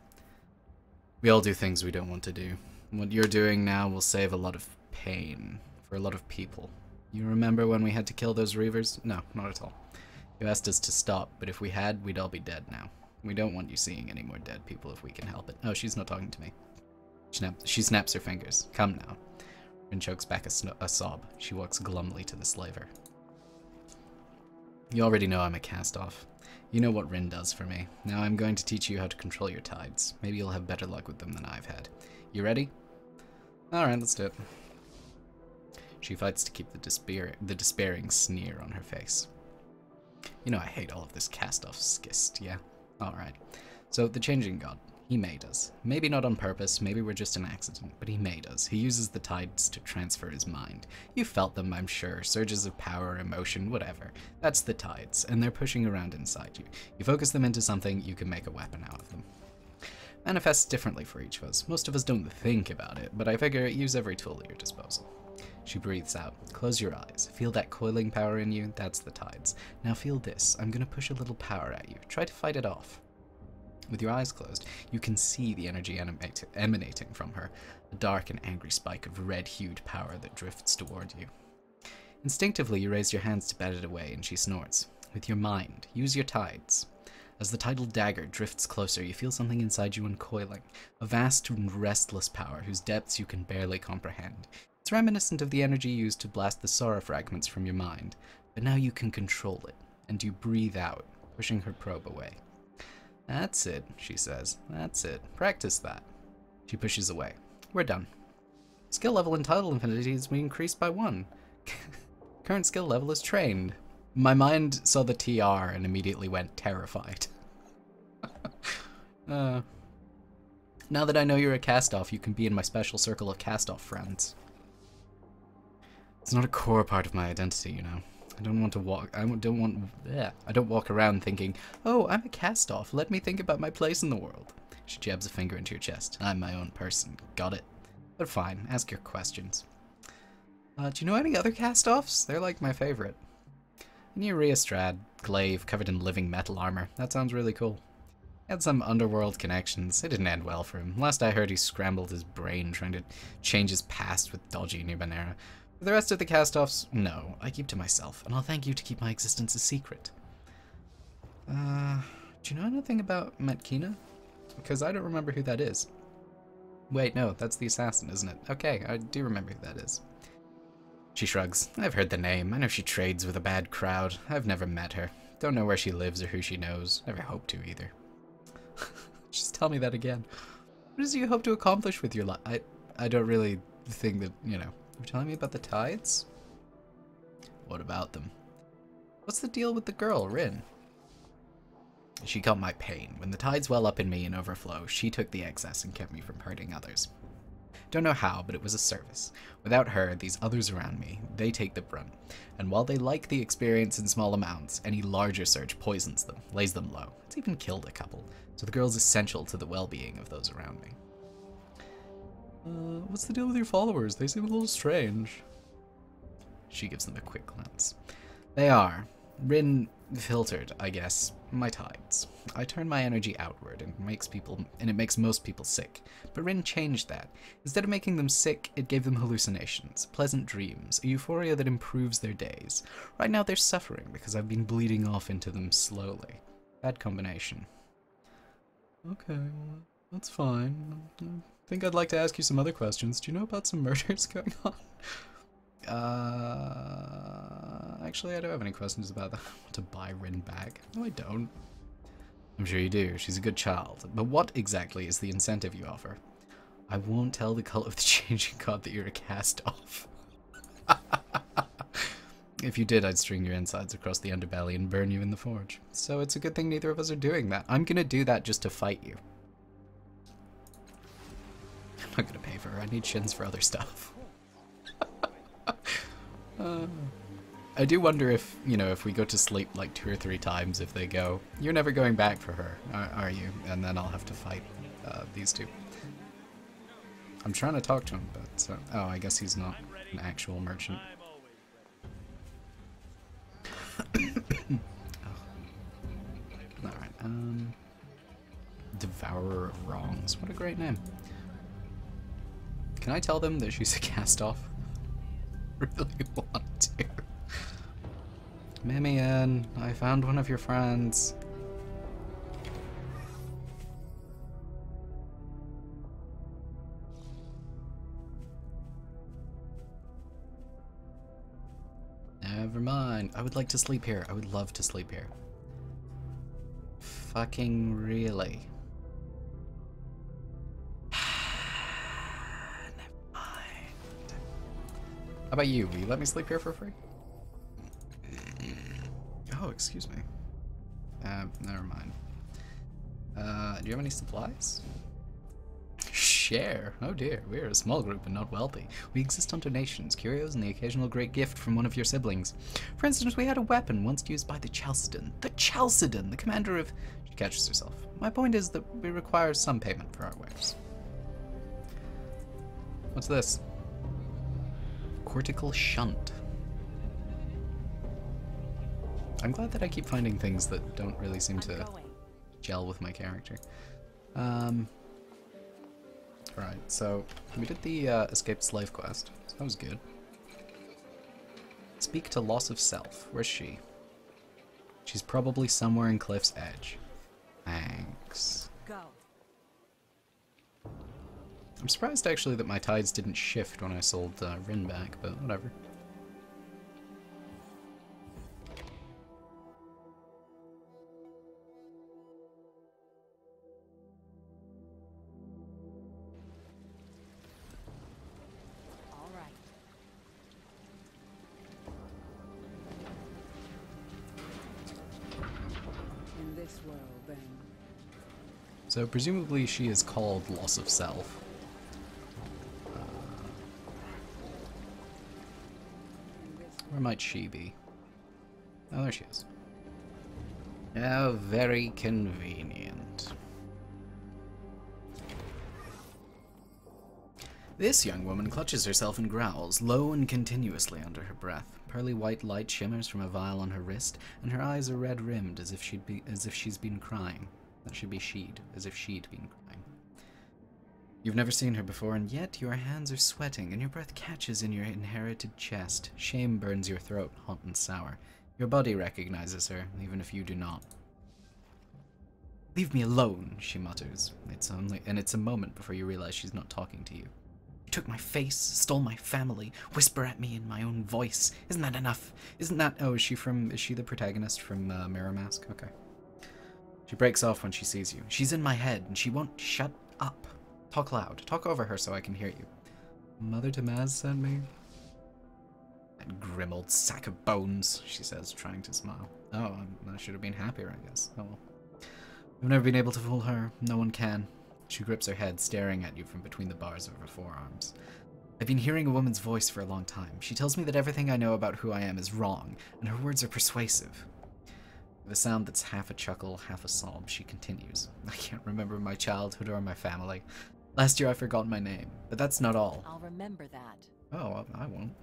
We all do things we don't want to do. What you're doing now will save a lot of pain for a lot of people. You remember when we had to kill those Reavers? No, not at all. You asked us to stop, but if we had, we'd all be dead now. We don't want you seeing any more dead people if we can help it. Oh, she's not talking to me. She snaps her fingers. Come now. Rin chokes back a sob. She walks glumly to the slaver. You already know I'm a cast-off. You know what Rin does for me. Now I'm going to teach you how to control your tides. Maybe you'll have better luck with them than I've had. You ready? Alright, let's do it. She fights to keep the despairing sneer on her face. You know I hate all of this cast-off skist, yeah? Alright. So, the Changing God. He made us. Maybe not on purpose, maybe we're just an accident, but he made us. He uses the tides to transfer his mind. You felt them, I'm sure. Surges of power, emotion, whatever. That's the tides, and they're pushing around inside you. You focus them into something, you can make a weapon out of them. Manifests differently for each of us. Most of us don't think about it, but I figure use every tool at your disposal. She breathes out. Close your eyes. Feel that coiling power in you? That's the tides. Now feel this. I'm gonna push a little power at you. Try to fight it off. With your eyes closed, you can see the energy emanating from her, a dark and angry spike of red-hued power that drifts toward you. Instinctively, you raise your hands to bat it away, and she snorts. With your mind, use your tides. As the tidal dagger drifts closer, you feel something inside you uncoiling, a vast and restless power whose depths you can barely comprehend. It's reminiscent of the energy used to blast the Sora fragments from your mind, but now you can control it, and you breathe out, pushing her probe away. That's it, she says. That's it. Practice that. She pushes away. We're done. Skill level in Tidal Infinity has been increased by 1. Current skill level is trained. My mind saw the TR and immediately went terrified. Now that I know you're a cast-off, you can be in my special circle of cast-off friends. It's not a core part of my identity, you know. I don't walk around thinking, oh, I'm a cast-off, let me think about my place in the world. She jabs a finger into your chest. I'm my own person. Got it. But fine, ask your questions. Do you know any other cast-offs? They're like my favorite. I knew Rhea Strad, glaive, covered in living metal armor. That sounds really cool. Had some underworld connections. It didn't end well for him. Last I heard, he scrambled his brain trying to change his past with dodgy Numenera. For the rest of the cast-offs, no. I keep to myself, and I'll thank you to keep my existence a secret. Do you know anything about Metkina? Because I don't remember who that is. Wait, no, that's the assassin, isn't it? Okay, I do remember who that is. She shrugs. I've heard the name. I know she trades with a bad crowd. I've never met her. Don't know where she lives or who she knows. Never hope to either. Just tell me that again. What does you hope to accomplish with your life? I don't really think that, you know. You're telling me about the tides? What about them? What's the deal with the girl, Rin? She got my pain. When the tides well up in me and overflow, she took the excess and kept me from hurting others. Don't know how, but it was a service. Without her, these others around me, they take the brunt. And while they like the experience in small amounts, any larger surge poisons them, lays them low. It's even killed a couple. So the girl's essential to the well-being of those around me. What's the deal with your followers? They seem a little strange. She gives them a quick glance. They are. Rin filtered, I guess, my tides. I turn my energy outward and it makes most people sick. But Rin changed that. Instead of making them sick, it gave them hallucinations, pleasant dreams, a euphoria that improves their days. Right now they're suffering because I've been bleeding off into them slowly. Bad combination. Okay, well, that's fine. I think I'd like to ask you some other questions. Do you know about some murders going on? Actually, I don't have any questions about that. I want to buy Rin back. No, I don't. I'm sure you do. She's a good child. But what exactly is the incentive you offer? I won't tell the cult of the changing god that you're a cast-off. If you did, I'd string your insides across the underbelly and burn you in the forge. So it's a good thing neither of us are doing that. I'm gonna do that just to fight you. I'm not gonna pay for her. I need shins for other stuff. I do wonder if, you know, if we go to sleep like 2 or 3 times, if they go, you're never going back for her, are you? And then I'll have to fight these two. I'm trying to talk to him, but, oh, I guess he's not an actual merchant. Alright, Devourer of Wrongs. What a great name. Can I tell them that she's a cast-off? Really want to. Mimian, I found one of your friends. Never mind. I would like to sleep here. I would love to sleep here. Fucking really. Never mind. How about you? Will you let me sleep here for free? Oh, excuse me. Never mind. Do you have any supplies? Share? Oh dear, we are a small group and not wealthy. We exist on donations, curios, and the occasional great gift from one of your siblings. For instance, we had a weapon once used by the Chalcedon. The Chalcedon, the commander of... She catches herself. My point is that we require some payment for our wares. What's this? Cortical shunt. I'm glad that I keep finding things that don't really seem to gel with my character. Right, so we did the escaped slave quest. So that was good. Speak to Loss of Self. Where's she? She's probably somewhere in Cliff's Edge. Thanks. Go. I'm surprised actually that my tides didn't shift when I sold Rin back, but whatever. So presumably she is called Loss of Self. Where might she be? Oh, there she is. How very convenient. This young woman clutches herself and growls, low and continuously under her breath. Pearly white light shimmers from a vial on her wrist, and her eyes are red-rimmed as if she's been crying. That should be she'd, as if she'd been crying. You've never seen her before, and yet your hands are sweating, and your breath catches in your inherited chest. Shame burns your throat, hot and sour. Your body recognizes her, even if you do not. Leave me alone, she mutters. It's a moment before you realize she's not talking to you. You took my face, stole my family, whisper at me in my own voice. Isn't that enough? Isn't that... Oh, is she the protagonist from Mirror Mask? Okay. She breaks off when she sees you. She's in my head, and she won't shut up. Talk loud. Talk over her so I can hear you. Mother Tamaz sent me. That grim old sack of bones, she says, trying to smile. Oh, I should have been happier, I guess. Oh well. I've never been able to fool her. No one can. She grips her head, staring at you from between the bars of her forearms. I've been hearing a woman's voice for a long time. She tells me that everything I know about who I am is wrong, and her words are persuasive. With a sound that's half a chuckle, half a sob, she continues. I can't remember my childhood or my family. Last year I forgot my name, but that's not all. I'll remember that. Oh, I won't.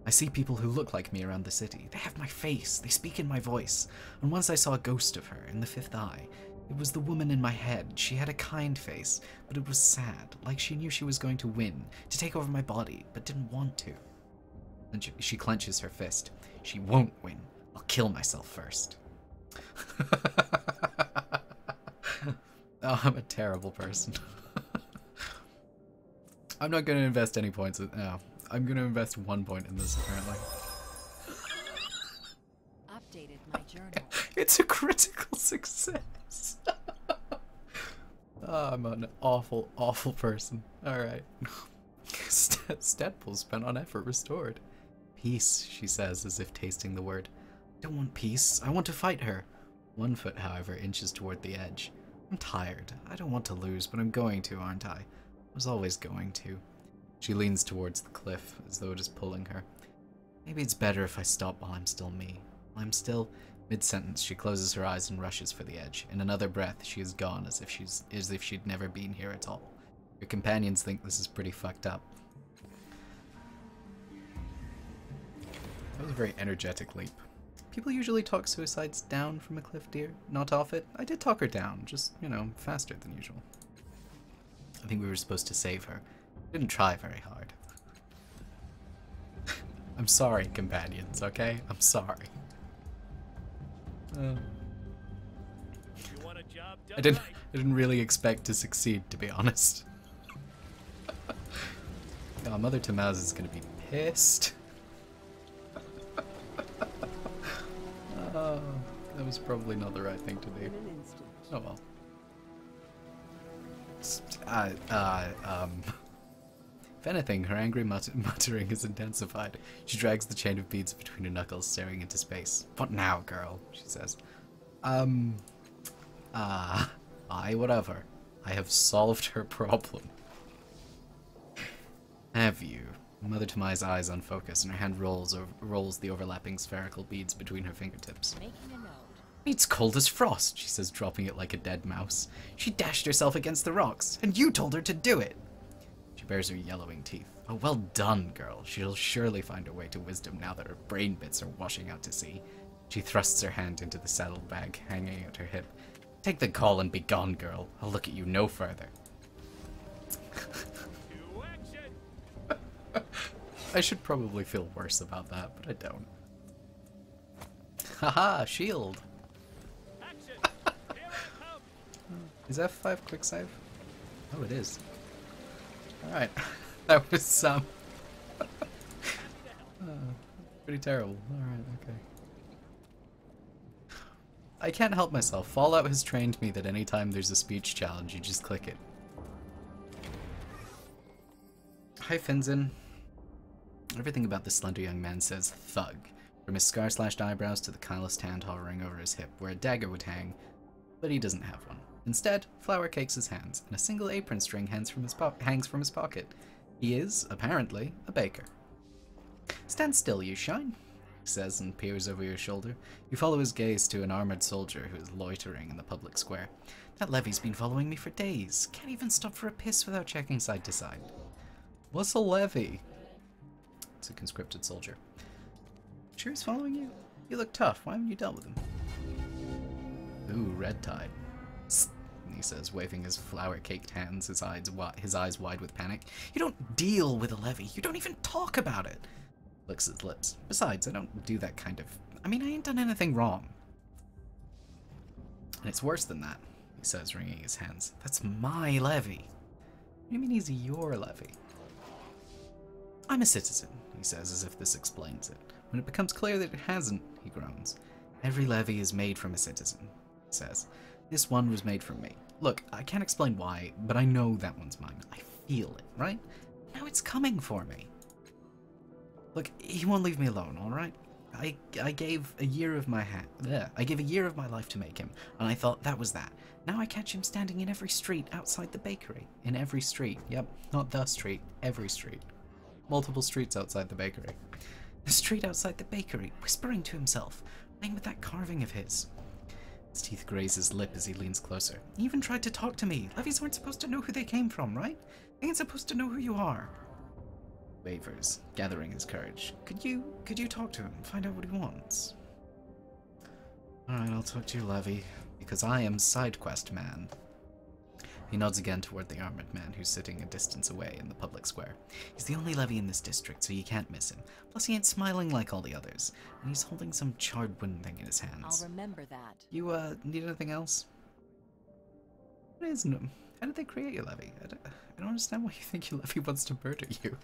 I see people who look like me around the city. They have my face, they speak in my voice. And once I saw a ghost of her in the fifth eye. It was the woman in my head. She had a kind face, but it was sad, like she knew she was going to win, to take over my body, but didn't want to. And she clenches her fist. She won't win. I'll kill myself first. Oh, I'm a terrible person. I'm not going to invest any points. No, I'm going to invest 1 point in this, apparently. Updated my journal. It's a critical success. Oh, I'm an awful, awful person. Alright. Stat pool spent on effort restored. Peace, she says, as if tasting the word. I don't want peace. I want to fight her. 1 foot, however, inches toward the edge. I'm tired. I don't want to lose, but I'm going to, aren't I? I was always going to. She leans towards the cliff, as though it is pulling her. Maybe it's better if I stop while I'm still me. While I'm still... Mid-sentence, she closes her eyes and rushes for the edge. In another breath, she is gone, as if she'd never been here at all. Your companions think this is pretty fucked up. That was a very energetic leap. People usually talk suicides down from a cliff, dear, not off it. I did talk her down, just, you know, faster than usual. I think we were supposed to save her. Didn't try very hard. I'm sorry, companions, okay? I'm sorry. You want a job done I didn't right. really expect to succeed, to be honest. Oh, Mother Tamaz is gonna be pissed. Oh, that was probably not the right thing to do. In an instant. Oh well. If anything, her angry muttering is intensified. She drags the chain of beads between her knuckles, staring into space. What now, girl? She says. Aye, whatever. I have solved her problem. Have you? Mother Tamai's eyes unfocus, and her hand rolls the overlapping spherical beads between her fingertips. Making a note. It's cold as frost, she says, dropping it like a dead mouse. She dashed herself against the rocks, and you told her to do it. She bares her yellowing teeth. Oh, well done, girl. She'll surely find her way to wisdom now that her brain bits are washing out to sea. She thrusts her hand into the saddlebag hanging at her hip. Take the call and be gone, girl. I'll look at you no further. To action. I should probably feel worse about that, but I don't. Haha, shield. Action. Here I come. Is F5 quick save? Oh, it is. Alright. That was pretty terrible. Alright, okay. I can't help myself. Fallout has trained me that anytime there's a speech challenge, you just click it. Hi, Finzen. Everything about the slender young man says thug. From his scar-slashed eyebrows to the calloused hand hovering over his hip, where a dagger would hang, but he doesn't have one. Instead, flour cakes his hands, and a single apron string hangs from his pocket. He is, apparently, a baker. Stand still, you shine, he says, and peers over your shoulder. You follow his gaze to an armored soldier who is loitering in the public square. That levy's been following me for days. Can't even stop for a piss without checking side to side. What's a levy? It's a conscripted soldier. Sure he's following you? You look tough. Why haven't you dealt with him? Ooh, red tide. he says, waving his flour-caked hands, his eyes wide with panic. You don't deal with a levy. You don't even talk about it. Licks his lips. Besides, I don't do that kind of... I mean, I ain't done anything wrong. And it's worse than that, he says, wringing his hands. That's my levy. What do you mean he's your levy? I'm a citizen, he says, as if this explains it. When it becomes clear that it hasn't, he groans. Every levy is made from a citizen, he says. This one was made from me. Look, I can't explain why, but I know that one's mine. I feel it, right? Now it's coming for me. Look, he won't leave me alone, alright? I gave a year of my I gave a year of my life to make him, and I thought that was that. Now I catch him standing in every street outside the bakery. In every street. Yep, not the street, every street. Multiple streets outside the bakery. The street outside the bakery, whispering to himself, playing with that carving of his. His teeth graze his lip as he leans closer. He even tried to talk to me. Levies aren't supposed to know who they came from, right? They ain't supposed to know who you are. Wavers, gathering his courage. Could you talk to him, find out what he wants? Alright, I'll talk to you, Levy, because I am side quest man. He nods again toward the armored man who's sitting a distance away in the public square. He's the only levy in this district, so you can't miss him. Plus he ain't smiling like all the others, and he's holding some charred wooden thing in his hands. I'll remember that. You, need anything else? What is how did they create your levy? I don't understand why you think your levy wants to murder you.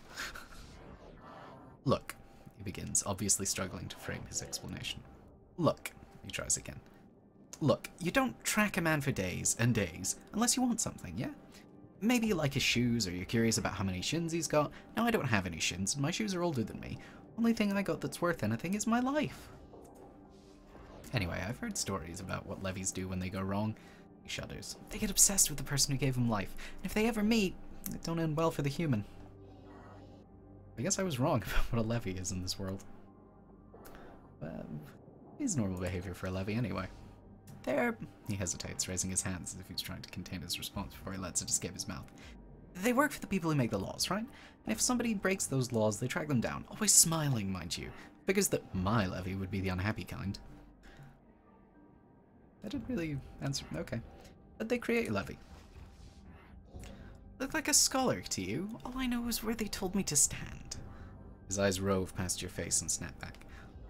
Look, he begins, obviously struggling to frame his explanation. Look, he tries again. Look, you don't track a man for days and days unless you want something, yeah? Maybe you like his shoes or you're curious about how many shins he's got. Now I don't have any shins and my shoes are older than me. Only thing I got that's worth anything is my life. Anyway, I've heard stories about what levies do when they go wrong. He shudders. They get obsessed with the person who gave them life, and if they ever meet, it don't end well for the human. I guess I was wrong about what a levy is in this world. It's normal behavior for a levy anyway. He hesitates, raising his hands as if he's trying to contain his response before he lets it escape his mouth. They work for the people who make the laws, right? And if somebody breaks those laws, they track them down. Always smiling, mind you. Figures that my levy would be the unhappy kind. I didn't really answer. Okay. But they create a levy. Look like a scholar to you. All I know is where they told me to stand. His eyes rove past your face and snap back.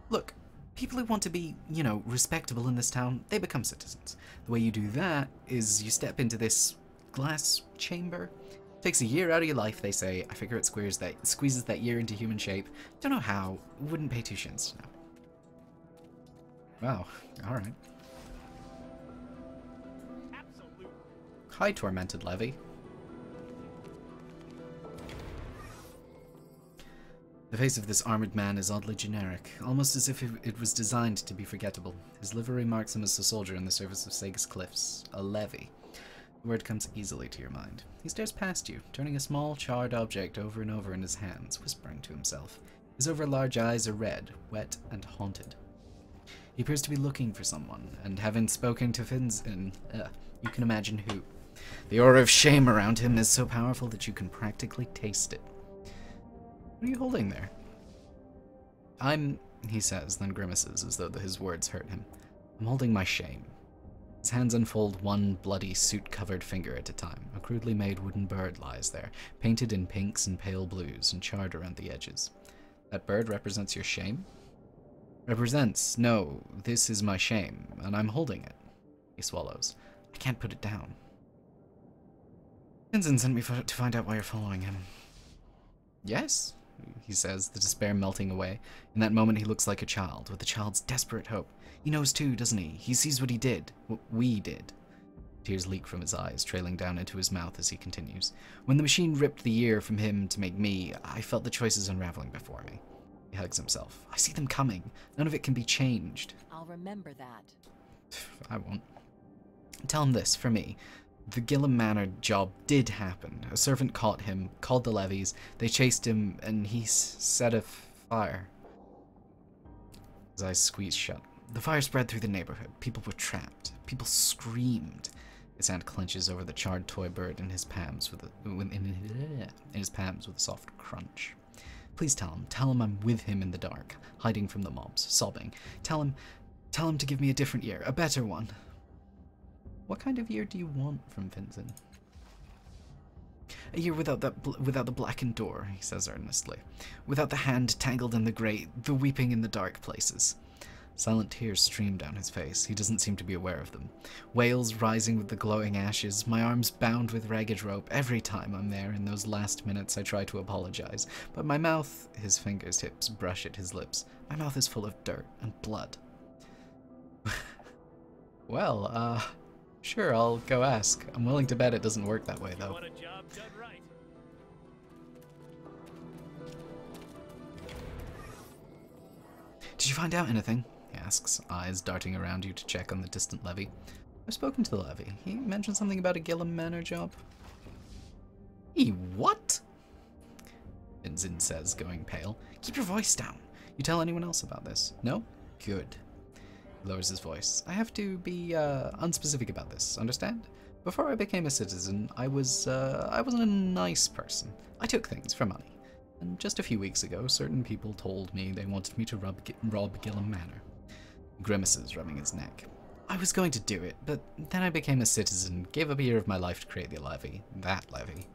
Look, people who want to be, you know, respectable in this town, they become citizens. The way you do that is you step into this glass chamber. Takes a year out of your life, they say. I figure it squeezes that year into human shape. Don't know how. Wouldn't pay 2 shins to know. Wow. Alright. Absolutely. Hi, tormented levy. The face of this armored man is oddly generic, almost as if it was designed to be forgettable. His livery marks him as a soldier in the service of Sagus Cliffs, a levy. The word comes easily to your mind. He stares past you, turning a small, charred object over and over in his hands, whispering to himself. His over-large eyes are red, wet, and haunted. He appears to be looking for someone, and having spoken to Finzin, you can imagine who. The aura of shame around him is so powerful that you can practically taste it. What are you holding there? He says, then grimaces as though his words hurt him. I'm holding my shame. His hands unfold one bloody, suit-covered finger at a time. A crudely made wooden bird lies there, painted in pinks and pale blues, and charred around the edges. That bird represents your shame? Represents, no, this is my shame, and I'm holding it. He swallows. I can't put it down. Vincent sent me to find out why you're following him. Yes, he says, the despair melting away. In that moment he looks like a child, with a child's desperate hope. He knows too, doesn't he? He sees what he did. What we did. Tears leak from his eyes, trailing down into his mouth as he continues. When the machine ripped the year from him to make me, I felt the choices unraveling before me. He hugs himself. I see them coming. None of it can be changed. I'll remember that. I won't. Tell him this, for me. The Gillam Manor job did happen. A servant caught him, called the levies, they chased him, and he set a fire. His eyes squeezed shut. The fire spread through the neighborhood. People were trapped. People screamed. His hand clenches over the charred toy bird in his palms with a soft crunch. Please tell him I'm with him in the dark, hiding from the mobs, sobbing. Tell him to give me a different year, a better one. What kind of year do you want from Vincent? A year without without the blackened door, he says earnestly. Without the hand tangled in the grey, the weeping in the dark places. Silent tears stream down his face. He doesn't seem to be aware of them. Wails rising with the glowing ashes, my arms bound with ragged rope. Every time I'm there, in those last minutes, I try to apologize. But my mouth, his fingertips brush at his lips. My mouth is full of dirt and blood. Well, sure, I'll go ask. I'm willing to bet it doesn't work that way, You though. want a job done right. Did you find out anything? He asks, eyes darting around you to check on the distant levy. I've spoken to the levy. He mentioned something about a Gillam Manor job. What? Vincent says, going pale. Keep your voice down. You tell anyone else about this? No? Good. He lowers his voice. I have to be unspecific about this, understand? Before I became a citizen, I wasn't a nice person. I took things for money. And just a few weeks ago, certain people told me they wanted me to rob Gillam Manor. Grimaces rubbing his neck. I was going to do it, but then I became a citizen, gave up a year of my life to create the levy. That levy.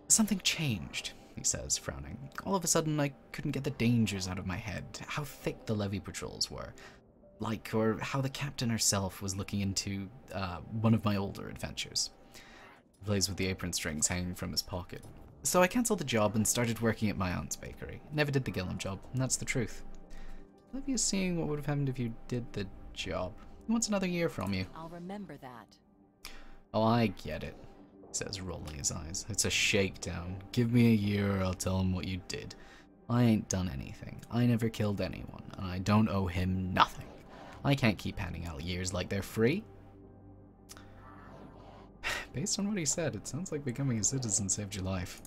Something changed, he says, frowning. All of a sudden, I couldn't get the dangers out of my head, how thick the levy patrols were. Or how the captain herself was looking into one of my older adventures. He plays with the apron strings hanging from his pocket. So I cancelled the job and started working at my aunt's bakery. Never did the Gillam job, and that's the truth. Levy is seeing what would have happened if you did the job. He wants another year from you. I'll remember that. Oh, I get it, he says, rolling his eyes. It's a shakedown. Give me a year or I'll tell him what you did. I ain't done anything. I never killed anyone, and I don't owe him nothing. I can't keep handing out years like they're free. Based on what he said, it sounds like becoming a citizen saved your life.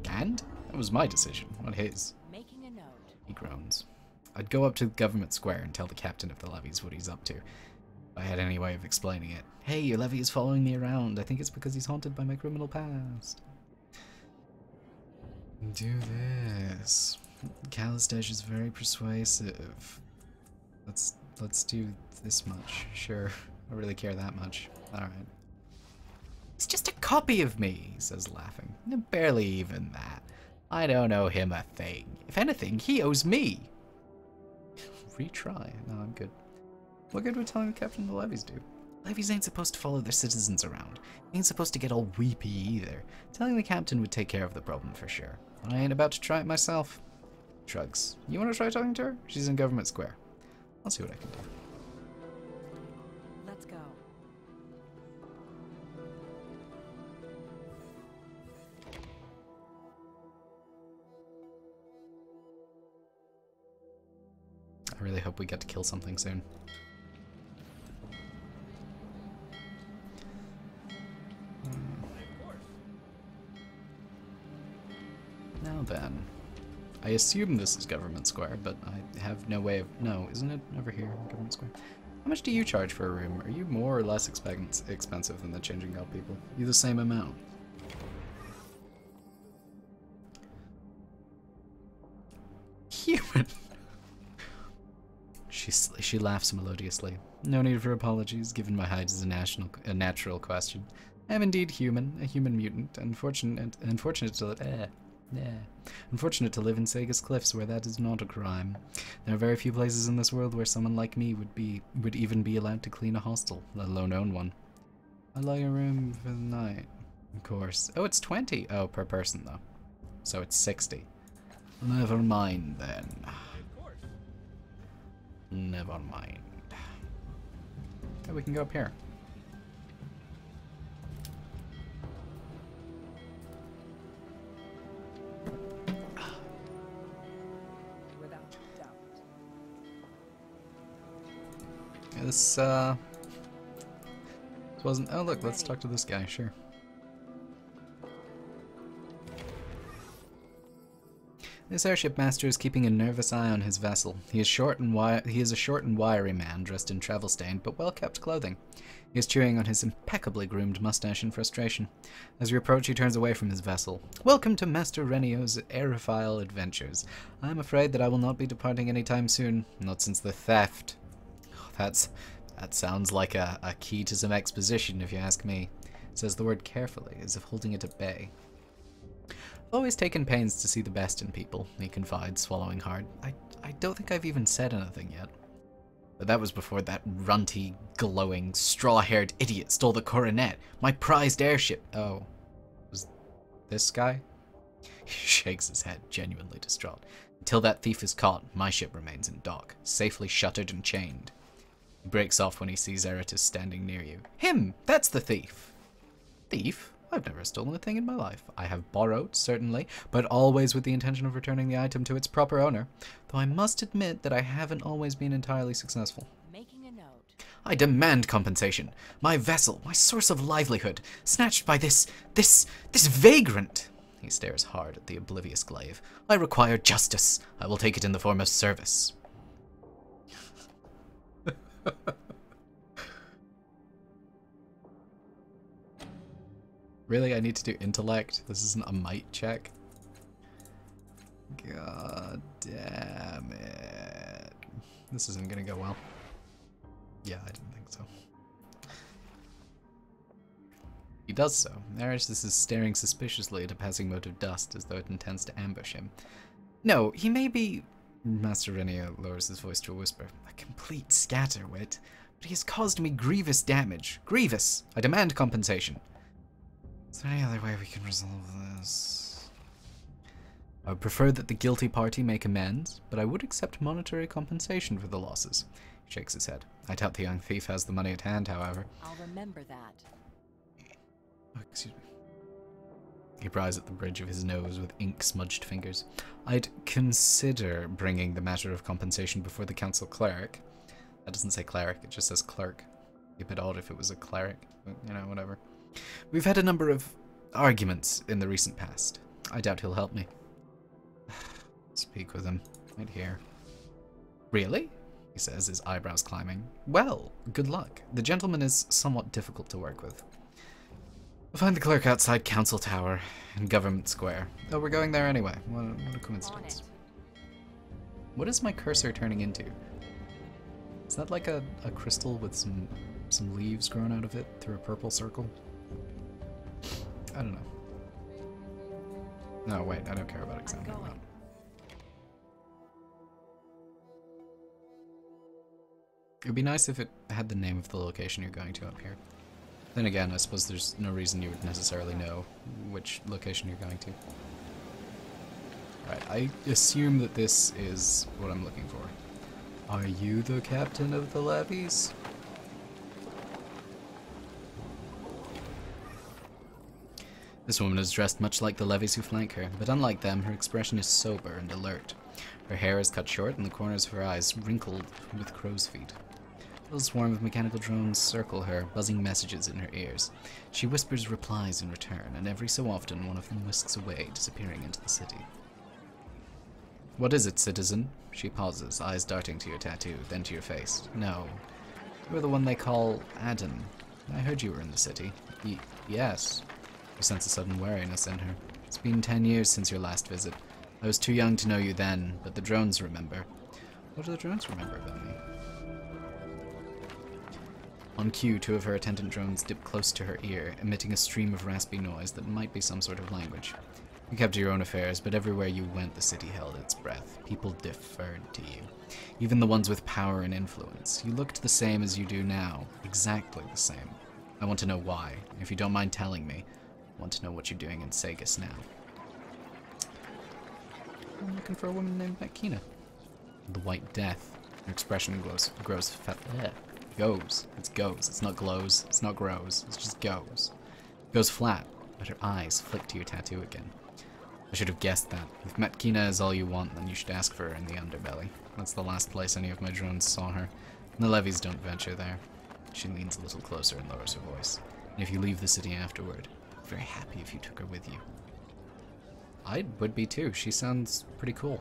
And? That was my decision, not his. Making a note. He groans. I'd go up to Government Square and tell the captain of the levies what he's up to. If I had any way of explaining it. Hey, your levy is following me around. I think it's because he's haunted by my criminal past. Do this. Calistache is very persuasive. Let's do this much. Sure. I don't really care that much. Alright. It's just a copy of me, he says, laughing. Barely even that. I don't owe him a thing. If anything, he owes me. Retry. No, I'm good. What good would telling the captain the levies do? Levies ain't supposed to follow their citizens around. Ain't supposed to get all weepy either. Telling the captain would take care of the problem for sure. I ain't about to try it myself. Shrugs. You want to try talking to her? She's in Government Square. I'll see what I can do. Let's go. I really hope we get to kill something soon. Of course. Now then. I assume this is Government Square, but I have no way of... No, isn't it over here, Government Square? How much do you charge for a room? Are you more or less expensive than the Changing God people? You the same amount? Human! She laughs melodiously. No need for apologies, given my height is a natural question. I am indeed human, a human mutant, unfortunate to live in Sega's Cliffs, where that is not a crime. There are very few places in this world where someone like me would even be allowed to clean a hostel, let alone own one. I'd like a room for the night. Of course. Oh, it's 20. Oh, per person, though. So it's 60. Never mind, then. Of course. Never mind. Okay, we can go up here. Without doubt. This wasn't... Oh, look, let's talk to this guy, sure. This airship master is keeping a nervous eye on his vessel. He is a short and wiry man, dressed in travel-stained but well-kept clothing. He is chewing on his impeccably groomed mustache in frustration. As we approach, he turns away from his vessel. Welcome to Master Renio's aerophile adventures. I am afraid that I will not be departing any time soon, not since the theft. Oh, that's That sounds like a key to some exposition, if you ask me. It says the word carefully, as if holding it at bay. I've always taken pains to see the best in people, he confides, swallowing hard. I don't think I've even said anything yet. But that was before that runty, glowing, straw-haired idiot stole the coronet, my prized airship. Oh, was this guy? He shakes his head, genuinely distraught. Until that thief is caught, my ship remains in dock, safely shuttered and chained. He breaks off when he sees Eretus standing near you. Him! That's the thief! Thief? I've never stolen a thing in my life. I have borrowed, certainly, but always with the intention of returning the item to its proper owner, though I must admit that I haven't always been entirely successful. Making a note. I demand compensation. My vessel, my source of livelihood, snatched by this vagrant. He stares hard at the oblivious glaive. I require justice. I will take it in the form of service. Really? I need to do intellect? This isn't a might check? God damn it. This isn't gonna go well. Yeah, I didn't think so. He does so. Eretus is staring suspiciously at a passing mote of dust as though it intends to ambush him. No, he may be... Master Renio lowers his voice to a whisper. A complete scatterwit. But he has caused me grievous damage. Grievous! I demand compensation. Is there any other way we can resolve this? I would prefer that the guilty party make amends, but I would accept monetary compensation for the losses. He shakes his head. I doubt the young thief has the money at hand, however. I'll remember that. Oh, excuse me. He pries at the bridge of his nose with ink-smudged fingers. I'd consider bringing the matter of compensation before the council cleric. That doesn't say cleric, it just says clerk. It'd be a bit odd if it was a cleric, but, you know, whatever. We've had a number of arguments in the recent past. I doubt he'll help me. Speak with him. Right here. Really? He says, his eyebrows climbing. Well, good luck. The gentleman is somewhat difficult to work with. We'll find the clerk outside Council Tower in Government Square. Oh, we're going there anyway. What a coincidence. What is my cursor turning into? Is that like a crystal with some leaves growing out of it through a purple circle? I don't know. No, wait, I don't care about examining that. It would be nice if it had the name of the location you're going to up here. Then again, I suppose there's no reason you would necessarily know which location you're going to. Right, I assume that this is what I'm looking for. Are you the captain of the levies? This woman is dressed much like the levies who flank her, but unlike them, her expression is sober and alert. Her hair is cut short and the corners of her eyes wrinkled with crow's feet. A little swarm of mechanical drones circle her, buzzing messages in her ears. She whispers replies in return, and every so often one of them whisks away, disappearing into the city. What is it, citizen? She pauses, eyes darting to your tattoo, then to your face. No. You're the one they call Adam. I heard you were in the city. Yes. You sense a sudden wariness in her. It's been 10 years since your last visit. I was too young to know you then, but the drones remember. What do the drones remember about me? On cue, two of her attendant drones dip close to her ear, emitting a stream of raspy noise that might be some sort of language. You kept to your own affairs, but everywhere you went, the city held its breath. People deferred to you. Even the ones with power and influence. You looked the same as you do now. Exactly the same. I want to know why. If you don't mind telling me, I want to know what you're doing in Sagus now. I'm looking for a woman named Makina. The White Death. Her expression grows fat. Goes. It's goes. It's not glows. It's not grows. It's just goes. It goes flat, but her eyes flick to your tattoo again. I should have guessed that. If Matkina is all you want, then you should ask for her in the underbelly. That's the last place any of my drones saw her. And the levies don't venture there. She leans a little closer and lowers her voice. And if you leave the city afterward, I'm very happy if you took her with you. I would be too. She sounds pretty cool.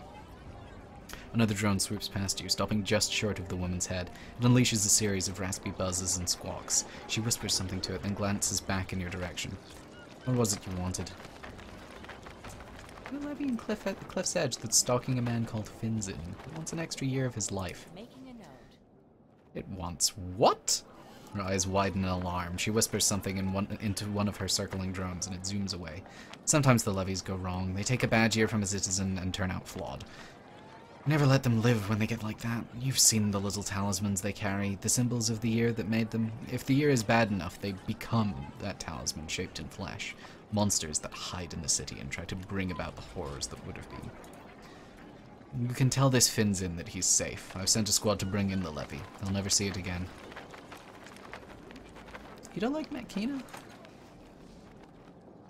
Another drone swoops past you, stopping just short of the woman's head. It unleashes a series of raspy buzzes and squawks. She whispers something to it, then glances back in your direction. What was it you wanted? A levy in Cliff's Edge that's stalking a man called Finzin, who wants an extra year of his life. Making a note. It wants what? Her eyes widen in alarm. She whispers something into one of her circling drones, and it zooms away. Sometimes the levies go wrong. They take a bad year from a citizen and turn out flawed. Never let them live when they get like that. You've seen the little talismans they carry, the symbols of the year that made them. If the year is bad enough, they become that talisman shaped in flesh. Monsters that hide in the city and try to bring about the horrors that would have been. You can tell this Finn's that he's safe. I've sent a squad to bring in the levy. They'll never see it again. You don't like Makina?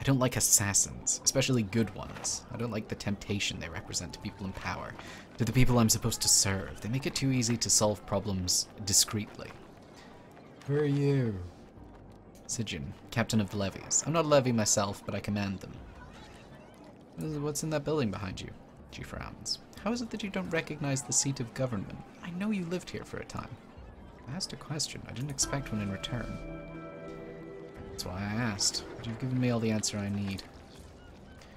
I don't like assassins, especially good ones. I don't like the temptation they represent to people in power, to the people I'm supposed to serve. They make it too easy to solve problems discreetly. Who are you? Sijin, captain of the levies. I'm not a levy myself, but I command them. What's in that building behind you? She frowns. How is it that you don't recognize the seat of government? I know you lived here for a time. I asked a question. I didn't expect one in return. That's why I asked, but you've given me all the answer I need.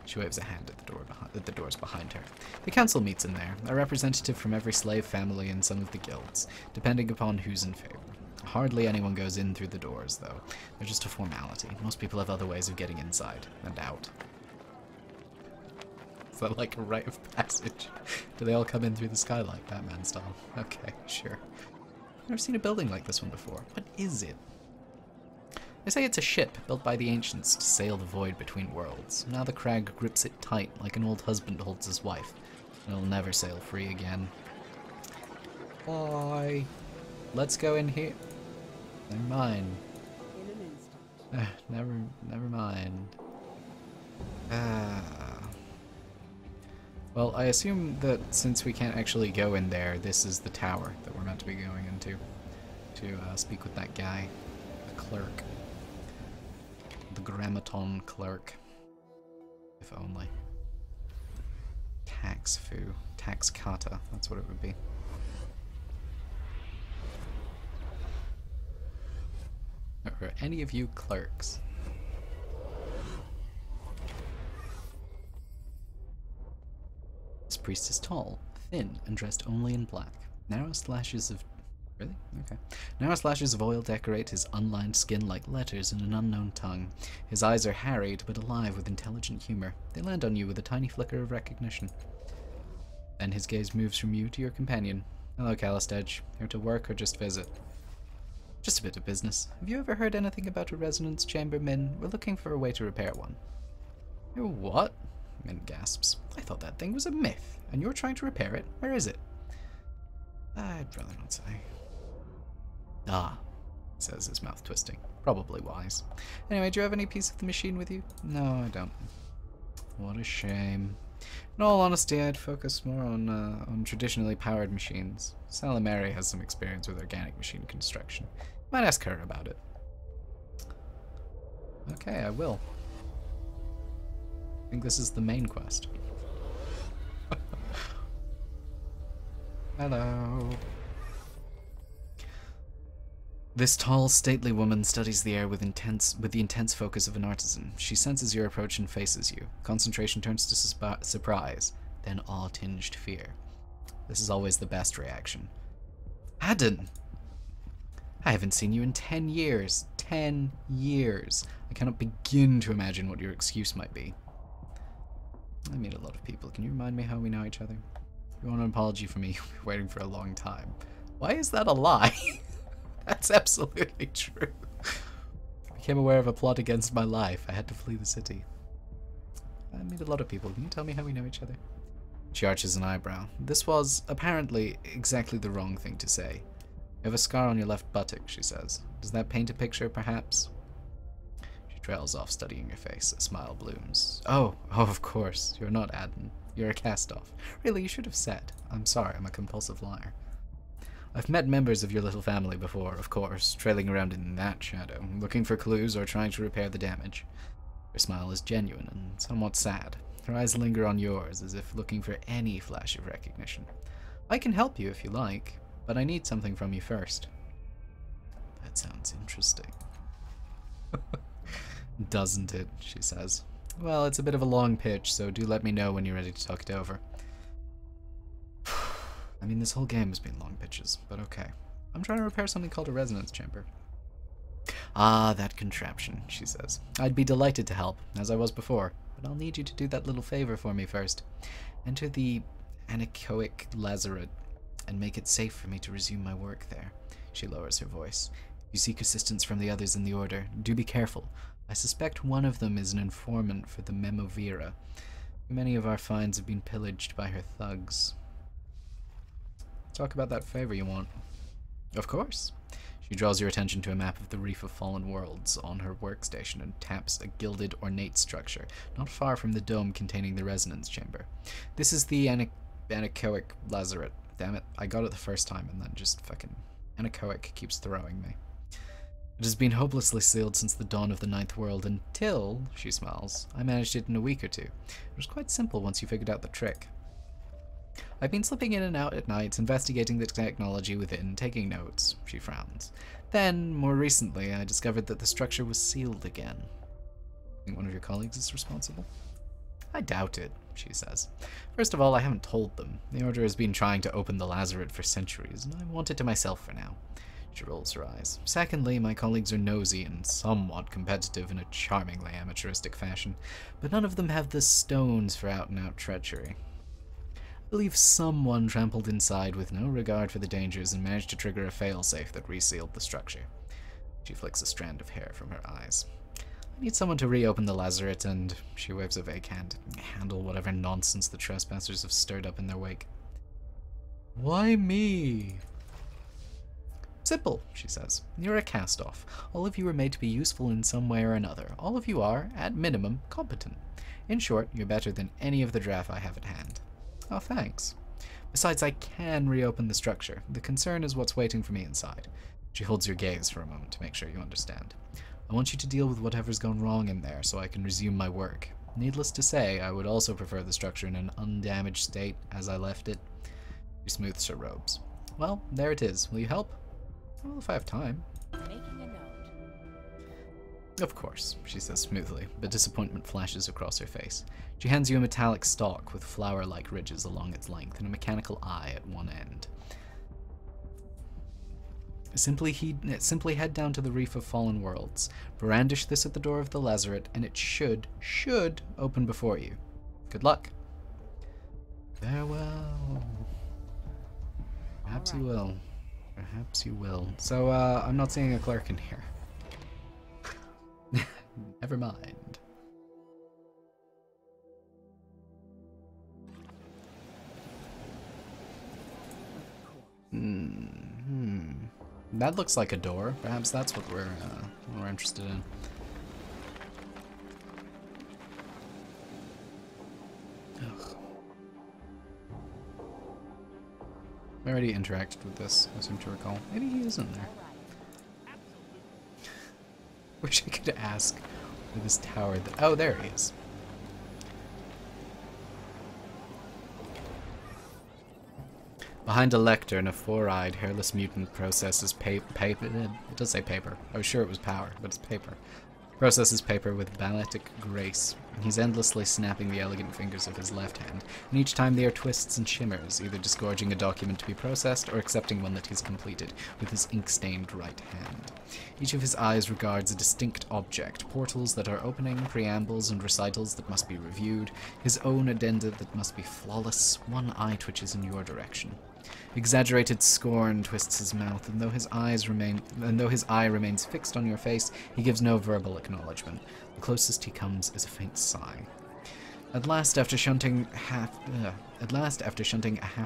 She waves a hand at the doors behind her. The council meets in there, a representative from every slave family and some of the guilds, depending upon who's in favor. Hardly anyone goes in through the doors, though. They're just a formality. Most people have other ways of getting inside and out. Is that like a rite of passage? Do they all come in through the skylight, Batman style? Okay, sure. I've never seen a building like this one before. What is it? They say it's a ship built by the ancients to sail the void between worlds. Now the crag grips it tight like an old husband holds his wife. And it'll never sail free again. Bye. Let's go in here. Never mind. In an instant. Never mind. Well, I assume that since we can't actually go in there, this is the tower that we're meant to be going into. To speak with that guy. The clerk. The grammaton clerk. If only. Tax foo. Tax kata. That's what it would be. Are any of you clerks? This priest is tall, thin, and dressed only in black. Narrow slashes of... Really? Okay. Narrow slashes of oil decorate his unlined skin like letters in an unknown tongue. His eyes are harried, but alive with intelligent humor. They land on you with a tiny flicker of recognition. Then his gaze moves from you to your companion. Hello, Calistedge. Here to work or just visit? Just a bit of business. Have you ever heard anything about a resonance chamber, Min? We're looking for a way to repair one. Oh, what? Min gasps. I thought that thing was a myth, and you're trying to repair it. Where is it? I'd rather not say. Ah, says his mouth twisting. Probably wise. Anyway, do you have any piece of the machine with you? No, I don't. What a shame. In all honesty, I'd focus more on traditionally powered machines. Salamary has some experience with organic machine construction. Might ask her about it. Okay, I will. I think this is the main quest. Hello. This tall, stately woman studies the air with the intense focus of an artisan. She senses your approach and faces you. Concentration turns to surprise, then awe-tinged fear. This is always the best reaction. Haddon! I haven't seen you in 10 years. 10 years. I cannot begin to imagine what your excuse might be. I meet a lot of people. Can you remind me how we know each other? If you want an apology from me, you'll be waiting for a long time. Why is that a lie? That's absolutely true. I became aware of a plot against my life. I had to flee the city. I meet a lot of people. Can you tell me how we know each other? She arches an eyebrow. This was, apparently, exactly the wrong thing to say. You have a scar on your left buttock, she says. Does that paint a picture, perhaps? She trails off, studying your face. A smile blooms. Oh, of course. You're not Adden. You're a cast-off. Really, you should have said. I'm sorry, I'm a compulsive liar. I've met members of your little family before, of course, trailing around in that shadow, looking for clues or trying to repair the damage. Her smile is genuine and somewhat sad. Her eyes linger on yours, as if looking for any flash of recognition. I can help you if you like, but I need something from you first. That sounds interesting. Doesn't it, she says. Well, it's a bit of a long pitch, so do let me know when you're ready to talk it over. I mean, this whole game has been long pitches, but okay. I'm trying to repair something called a resonance chamber. Ah, that contraption, she says. I'd be delighted to help, as I was before, but I'll need you to do that little favor for me first. Enter the anechoic lazaret and make it safe for me to resume my work there. She lowers her voice. You seek assistance from the others in the Order. Do be careful. I suspect one of them is an informant for the Memovira. Many of our finds have been pillaged by her thugs. Talk about that favor you want. Of course. She draws your attention to a map of the Reef of Fallen Worlds on her workstation and taps a gilded, ornate structure, not far from the dome containing the resonance chamber. This is the anechoic lazaret. Damn it, I got it the first time and then just fucking anechoic keeps throwing me. It has been hopelessly sealed since the dawn of the Ninth World until, she smiles, I managed it in a week or two. It was quite simple once you figured out the trick. I've been slipping in and out at night, investigating the technology within, taking notes. She frowns. Then, more recently, I discovered that the structure was sealed again. Think one of your colleagues is responsible? I doubt it, she says. First of all, I haven't told them. The Order has been trying to open the lazaret for centuries, and I want it to myself for now. She rolls her eyes. Secondly, my colleagues are nosy and somewhat competitive in a charmingly amateuristic fashion, but none of them have the stones for out-and-out treachery. I believe someone trampled inside with no regard for the dangers and managed to trigger a failsafe that resealed the structure. She flicks a strand of hair from her eyes. I need someone to reopen the lazaret and, she waves a vague hand, handle whatever nonsense the trespassers have stirred up in their wake. Why me? Simple, she says. You're a cast-off. All of you are made to be useful in some way or another. All of you are, at minimum, competent. In short, you're better than any of the draft I have at hand. Oh, thanks. Besides, I can reopen the structure. The concern is what's waiting for me inside. She holds your gaze for a moment to make sure you understand. I want you to deal with whatever's gone wrong in there so I can resume my work. Needless to say, I would also prefer the structure in an undamaged state as I left it. She smooths her robes. Well, there it is. Will you help? Well, if I have time. Making a note. Of course, she says smoothly, but disappointment flashes across her face. She hands you a metallic stalk with flower-like ridges along its length and a mechanical eye at one end. Simply head down to the Reef of Fallen Worlds, brandish this at the door of the lazaret, and it should open before you. Good luck. Farewell. Perhaps you will. Perhaps you will. So, I'm not seeing a clerk in here. Never mind. That looks like a door. Perhaps that's what we're interested in. Ugh. I already interacted with this, I seem to recall. Maybe he isn't there. Wish I could ask where this tower oh, there he is. Behind a lectern, a four-eyed, hairless mutant processes paper. It does say paper. I was sure it was power, but it's paper. Processes paper with balletic grace. He's endlessly snapping the elegant fingers of his left hand, and each time the air twists and shimmers, either disgorging a document to be processed or accepting one that he's completed with his ink-stained right hand. Each of his eyes regards a distinct object, portals that are opening, preambles and recitals that must be reviewed, his own addenda that must be flawless. One eye twitches in your direction. Exaggerated scorn twists his mouth, and though his eye remains fixed on your face, he gives no verbal acknowledgement. The closest he comes is a faint sigh. At last, after shunting a half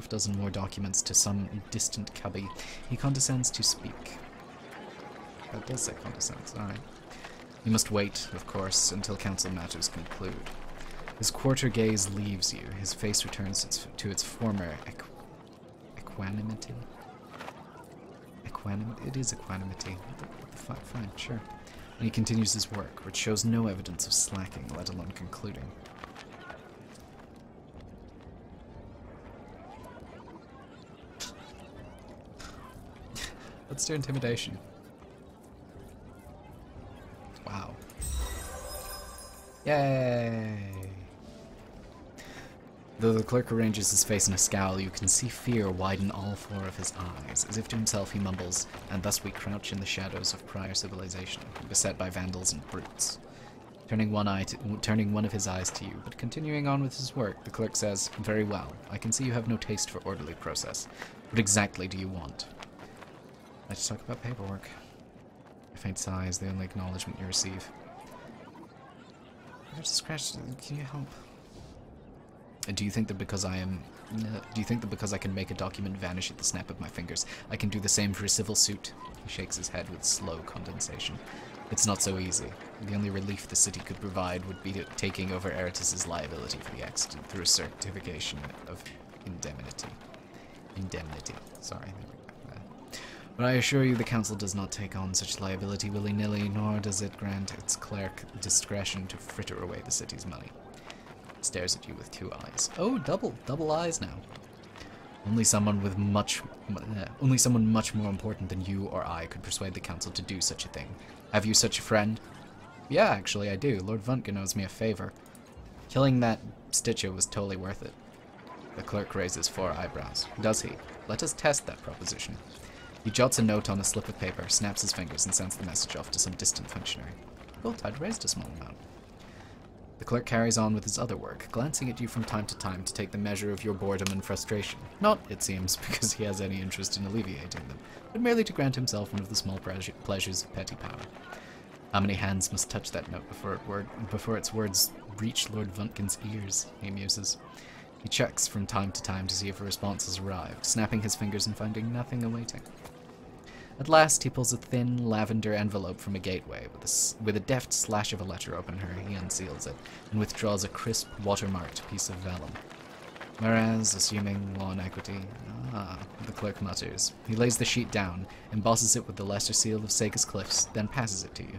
dozen more documents to some distant cubby, he condescends to speak. That does say condescends, alright. You must wait, of course, until council matters conclude. His quarter gaze leaves you, his face returns to its former equanimity. It is equanimity. Fine, sure. And he continues his work, which shows no evidence of slacking, let alone concluding. Let's do intimidation. Wow. Yay! Though the clerk arranges his face in a scowl, you can see fear widen all four of his eyes. As if to himself he mumbles, "And thus we crouch in the shadows of prior civilization, beset by vandals and brutes." Turning one of his eyes to you, but continuing on with his work, the clerk says, "Very well. I can see you have no taste for orderly process. What exactly do you want?" Let's talk about paperwork. A faint sigh is the only acknowledgement you receive. I just scratched. Can you help? Do you think that because I can make a document vanish at the snap of my fingers, I can do the same for a civil suit? He shakes his head with slow condensation. It's not so easy. The only relief the city could provide would be taking over Eratus's liability for the accident through a certification of indemnity. Sorry, there we go. But I assure you the council does not take on such liability willy-nilly, nor does it grant its clerk discretion to fritter away the city's money. Stares at you with two eyes. Oh, double eyes now. Only someone much more important than you or I could persuade the council to do such a thing. Have you such a friend? Yeah, actually I do. Lord Vuntgen owes me a favor. Killing that Stitcher was totally worth it. The clerk raises 4 eyebrows. Does he? Let us test that proposition. He jots a note on a slip of paper, snaps his fingers, and sends the message off to some distant functionary. Cool, I'd raised a small amount. The clerk carries on with his other work, glancing at you from time to time to take the measure of your boredom and frustration. Not, it seems, because he has any interest in alleviating them, but merely to grant himself one of the small pleasures of petty power. How many hands must touch that note before its words reach Lord Vuntgen's ears, he muses. He checks from time to time to see if a response has arrived, snapping his fingers and finding nothing awaiting. At last, he pulls a thin, lavender envelope from a gateway. With a deft slash of a letter opener, he unseals it, and withdraws a crisp, watermarked piece of vellum. Whereas, assuming law and equity... the clerk mutters. He lays the sheet down, embosses it with the lesser seal of Sega's Cliffs, then passes it to you.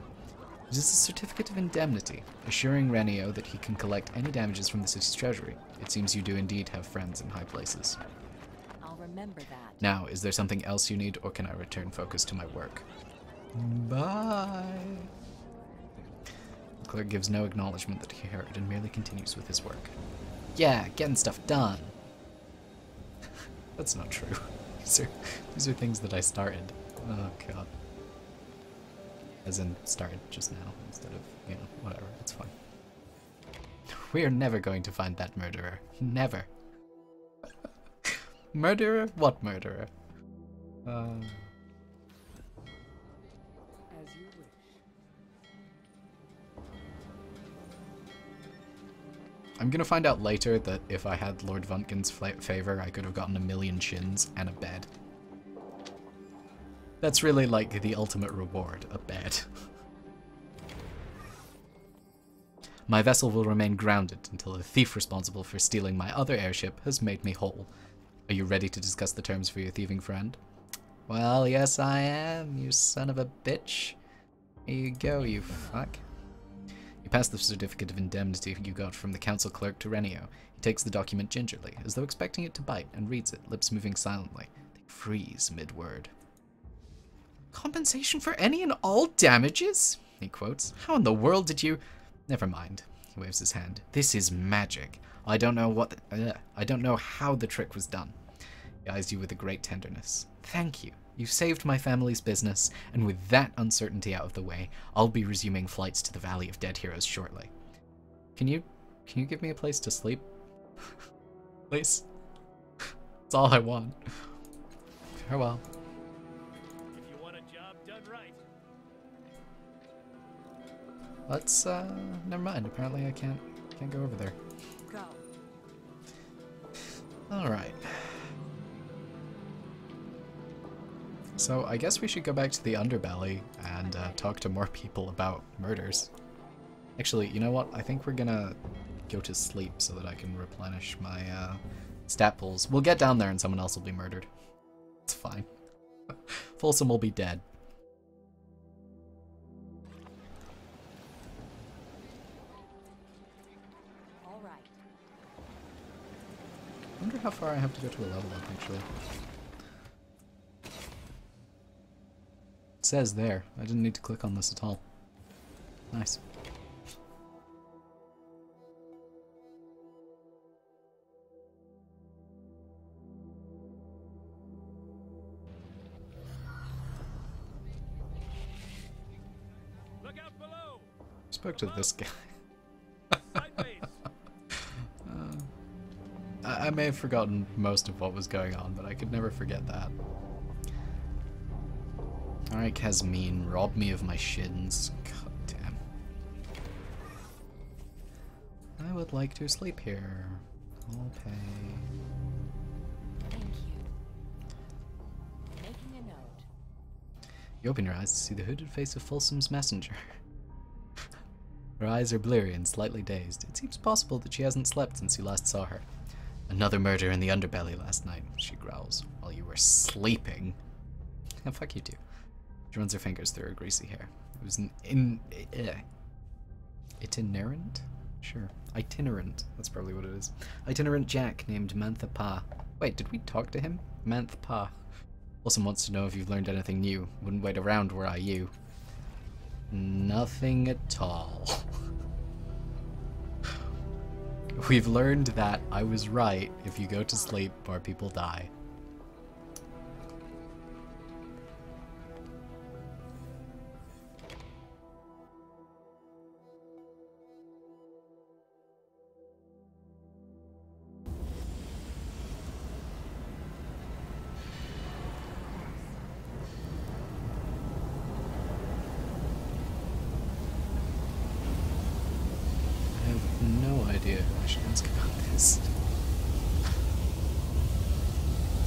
It is a certificate of indemnity, assuring Renio that he can collect any damages from the city's treasury. It seems you do indeed have friends in high places. I'll remember that. Now, is there something else you need, or can I return focus to my work? Bye. The clerk gives no acknowledgement that he heard and merely continues with his work. Yeah, getting stuff done. That's not true. These are things that I started. Oh god. As in, started just now, instead of, whatever, it's fine. We are never going to find that murderer. Never. Murderer? What murderer? As you wish. I'm gonna find out later that if I had Lord Vuntgen's favor, I could have gotten 1,000,000 shins and a bed. That's really like the ultimate reward, a bed. My vessel will remain grounded until the thief responsible for stealing my other airship has made me whole. Are you ready to discuss the terms for your thieving friend? Well, yes I am, you son of a bitch. Here you go, you fuck. You pass the certificate of indemnity you got from the council clerk to Renio. He takes the document gingerly, as though expecting it to bite, and reads it, lips moving silently. They freeze mid-word. Compensation for any and all damages? He quotes. How in the world did you... Never mind. He waves his hand. This is magic. I don't know how the trick was done. He eyes you with a great tenderness. Thank you. You saved my family's business, and with that uncertainty out of the way, I'll be resuming flights to the Valley of Dead Heroes shortly. Can you give me a place to sleep? Please? That's all I want. Farewell. If you want a job done right. Let's, never mind. Apparently I can't go over there. Go. Alright. So I guess we should go back to the underbelly and talk to more people about murders. Actually, you know what? I think we're gonna go to sleep so that I can replenish my stat pools. We'll get down there and someone else will be murdered. It's fine. Folsom will be dead. All right. I wonder how far I have to go to a level up, actually. It says there. I didn't need to click on this at all. Nice. spoke to this guy. Sideways. I may have forgotten most of what was going on, but I could never forget that. Alright, Kazmine, rob me of my shins. God damn. I would like to sleep here. I'll pay. Thank you. Making a note. You open your eyes to see the hooded face of Folsom's messenger. Her eyes are bleary and slightly dazed. It seems possible that she hasn't slept since you last saw her. Another murder in the underbelly last night, she growls, while you were sleeping. And fuck you too. She runs her fingers through her greasy hair. It was an itinerant? Sure. Itinerant. That's probably what it is. Itinerant Jack named Mantha Pa. Wait, did we talk to him? Mantha Pa. Wilson wants to know if you've learned anything new. Wouldn't wait around were I you. Nothing at all. We've learned that I was right. If you go to sleep, more people die.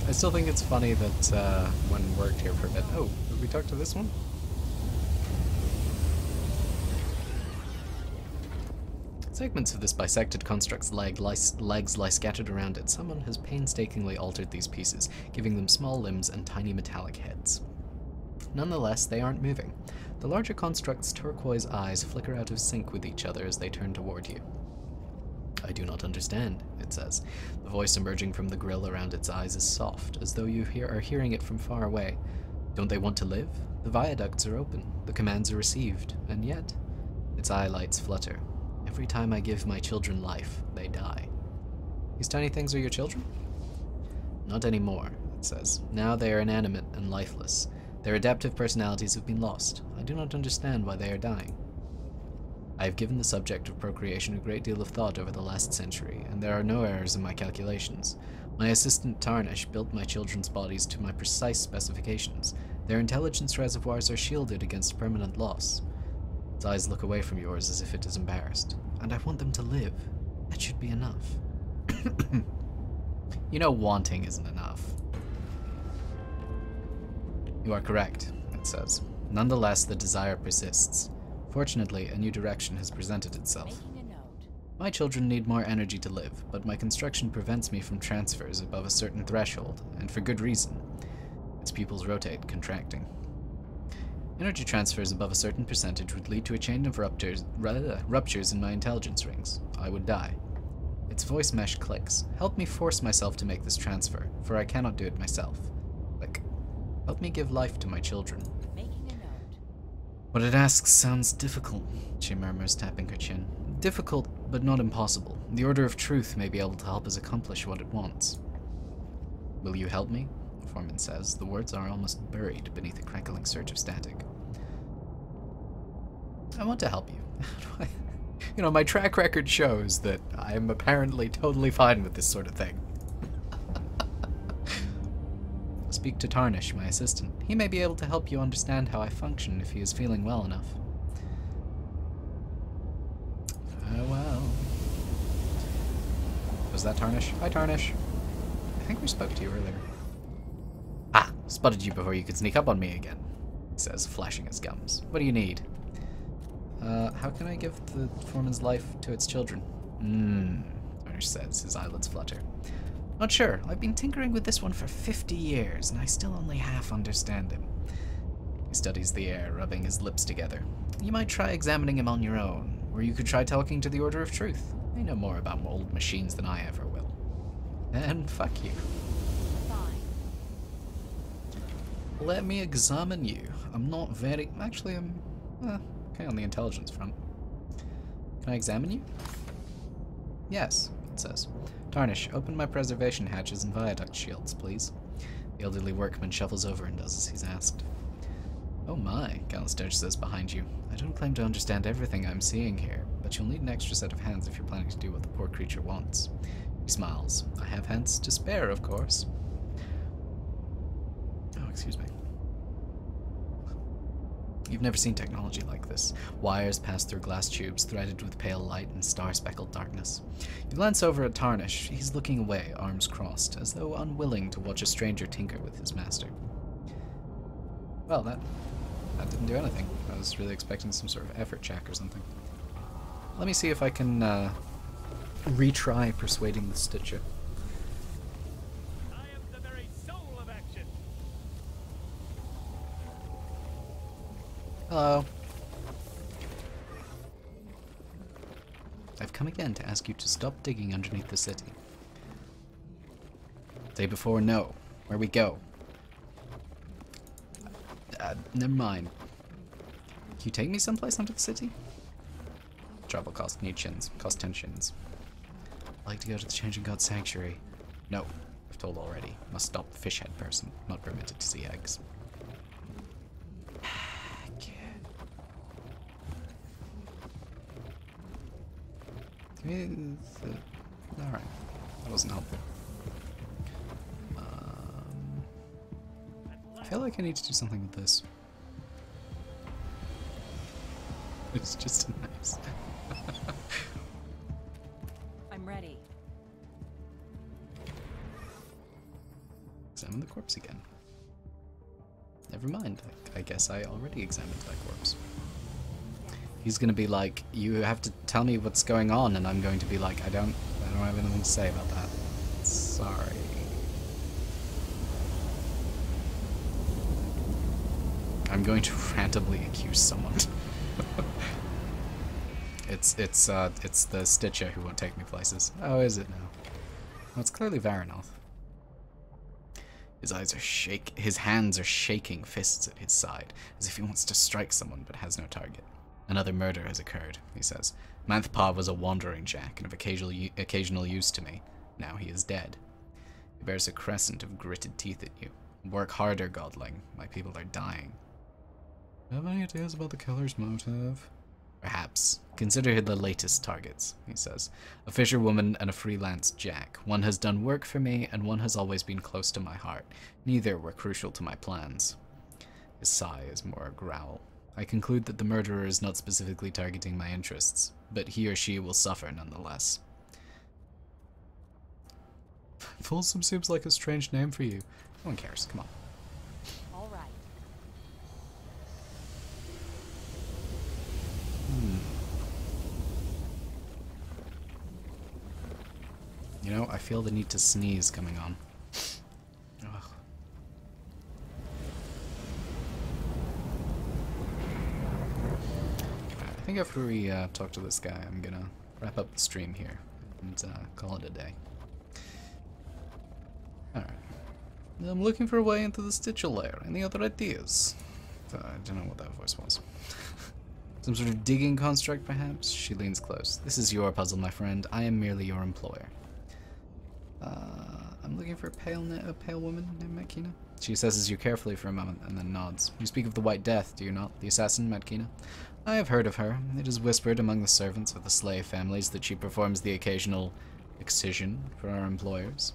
I still think it's funny that when worked here for a bit. Oh, did we talk to this one? Segments of this bisected construct's legs lie scattered around it. Someone has painstakingly altered these pieces, giving them small limbs and tiny metallic heads. Nonetheless, they aren't moving. The larger construct's turquoise eyes flicker out of sync with each other as they turn toward you. I do not understand, it says. The voice emerging from the grill around its eyes is soft, as though you are hearing it from far away. Don't they want to live? The viaducts are open, the commands are received, and yet... Its eye lights flutter. Every time I give my children life, they die. These tiny things are your children? Not anymore, it says. Now they are inanimate and lifeless. Their adaptive personalities have been lost. I do not understand why they are dying. I have given the subject of procreation a great deal of thought over the last century, and there are no errors in my calculations. My assistant Tarnish built my children's bodies to my precise specifications. Their intelligence reservoirs are shielded against permanent loss. Its eyes look away from yours as if it is embarrassed. And I want them to live. That should be enough. You know wanting isn't enough. You are correct, it says. Nonetheless, the desire persists. Fortunately, a new direction has presented itself. Making a note. My children need more energy to live, but my construction prevents me from transfers above a certain threshold, and for good reason. Its pupils rotate, contracting. Energy transfers above a certain percentage would lead to a chain of ruptures in my intelligence rings. I would die. Its voice mesh clicks. Help me force myself to make this transfer, for I cannot do it myself. Click. Help me give life to my children. Making a note. What it asks sounds difficult, she murmurs, tapping her chin. Difficult, but not impossible. The Order of Truth may be able to help us accomplish what it wants. Will you help me? The foreman says. The words are almost buried beneath a crackling surge of static. I want to help you. You know, my track record shows that I am apparently totally fine with this sort of thing. Speak to Tarnish, my assistant. He may be able to help you understand how I function if he is feeling well enough. Farewell. Was that Tarnish? Hi, Tarnish. I think we spoke to you earlier. Ah, spotted you before you could sneak up on me again, he says, flashing his gums. What do you need? How can I give the foreman's life to its children? Tarnish says, his eyelids flutter. Not sure. I've been tinkering with this one for 50 years, and I still only half understand him. He studies the air, rubbing his lips together. You might try examining him on your own, or you could try talking to the Order of Truth. They know more about old machines than I ever will. And fuck you. Fine. Let me examine you. I'm not very... Actually, I'm... okay on the intelligence front. Can I examine you? Yes, it says. Tarnish, open my preservation hatches and viaduct shields, please. The elderly workman shuffles over and does as he's asked. Oh my, Galisterge says behind you. I don't claim to understand everything I'm seeing here, but you'll need an extra set of hands if you're planning to do what the poor creature wants. He smiles. I have hands to spare, of course. Oh, excuse me. You've never seen technology like this. Wires pass through glass tubes threaded with pale light and star-speckled darkness. You glance over at Tarnish. He's looking away, arms crossed, as though unwilling to watch a stranger tinker with his master. Well, that didn't do anything. I was really expecting some sort of effort check or something. Let me see if I can retry persuading the Stitcher. I am the very soul of action. Hello. I've come again to ask you to stop digging underneath the city. Day before, no. Where we go? Never mind. Can you take me someplace under the city? Travel cost, need shins. Cost 10 shins. I'd like to go to the Changing God Sanctuary. No. I've told already. Must stop the fish head person. Not permitted to see eggs. Alright. That wasn't helpful. I feel like I need to do something with this. It's just nice. I'm ready. Examine the corpse again. Never mind. I guess I already examined that corpse. He's gonna be like, you have to tell me what's going on, and I'm going to be like, I don't have anything to say about that. Sorry. I'm going to randomly accuse someone. It's the Stitcher who won't take me places. Oh, is it now? Oh, it's clearly Varanoth. His eyes are his hands are shaking, fists at his side, as if he wants to strike someone but has no target. Another murder has occurred, he says. Manthpa was a wandering jack and of occasional use to me. Now he is dead. He bears a crescent of gritted teeth at you. Work harder, godling. My people are dying. Do you have any ideas about the killer's motive? Perhaps. Consider the latest targets, he says. A fisherwoman and a freelance jack. One has done work for me, and one has always been close to my heart. Neither were crucial to my plans. His sigh is more a growl. I conclude that the murderer is not specifically targeting my interests, but he or she will suffer nonetheless. Folsom seems like a strange name for you. No one cares, come on. All right. You know, I feel the need to sneeze coming on. Ugh. I think after we talk to this guy, I'm gonna wrap up the stream here and call it a day. Alright. I'm looking for a way into the Stitcher lair. Any other ideas? I don't know what that voice was. Some sort of digging construct, perhaps? She leans close. This is your puzzle, my friend. I am merely your employer. I'm looking for a pale woman named Matkina. She assesses you carefully for a moment and then nods. You speak of the White Death, do you not? The assassin, Matkina? I have heard of her. It is whispered among the servants of the slave families that she performs the occasional excision for our employers.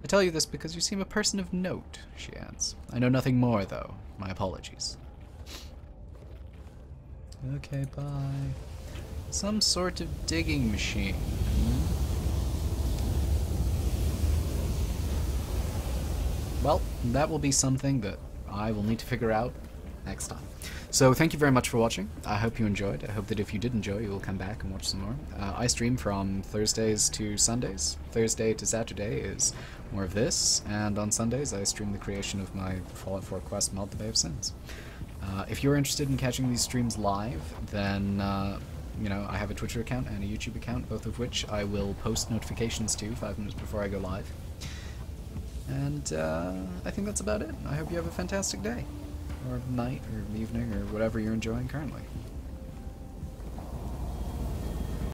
I tell you this because you seem a person of note, she adds. I know nothing more, though. My apologies. Okay, bye. Some sort of digging machine. Well, that will be something that I will need to figure out next time. So thank you very much for watching. I hope you enjoyed. I hope that if you did enjoy, you will come back and watch some more. I stream from Thursdays to Sundays. Thursday to Saturday is more of this, and on Sundays I stream the creation of my Fallout 4 quest mod, The Bay of Sins. If you're interested in catching these streams live, then you know, I have a Twitter account and a YouTube account, both of which I will post notifications to 5 minutes before I go live. And I think that's about it. I hope you have a fantastic day, or night, or evening, or whatever you're enjoying currently.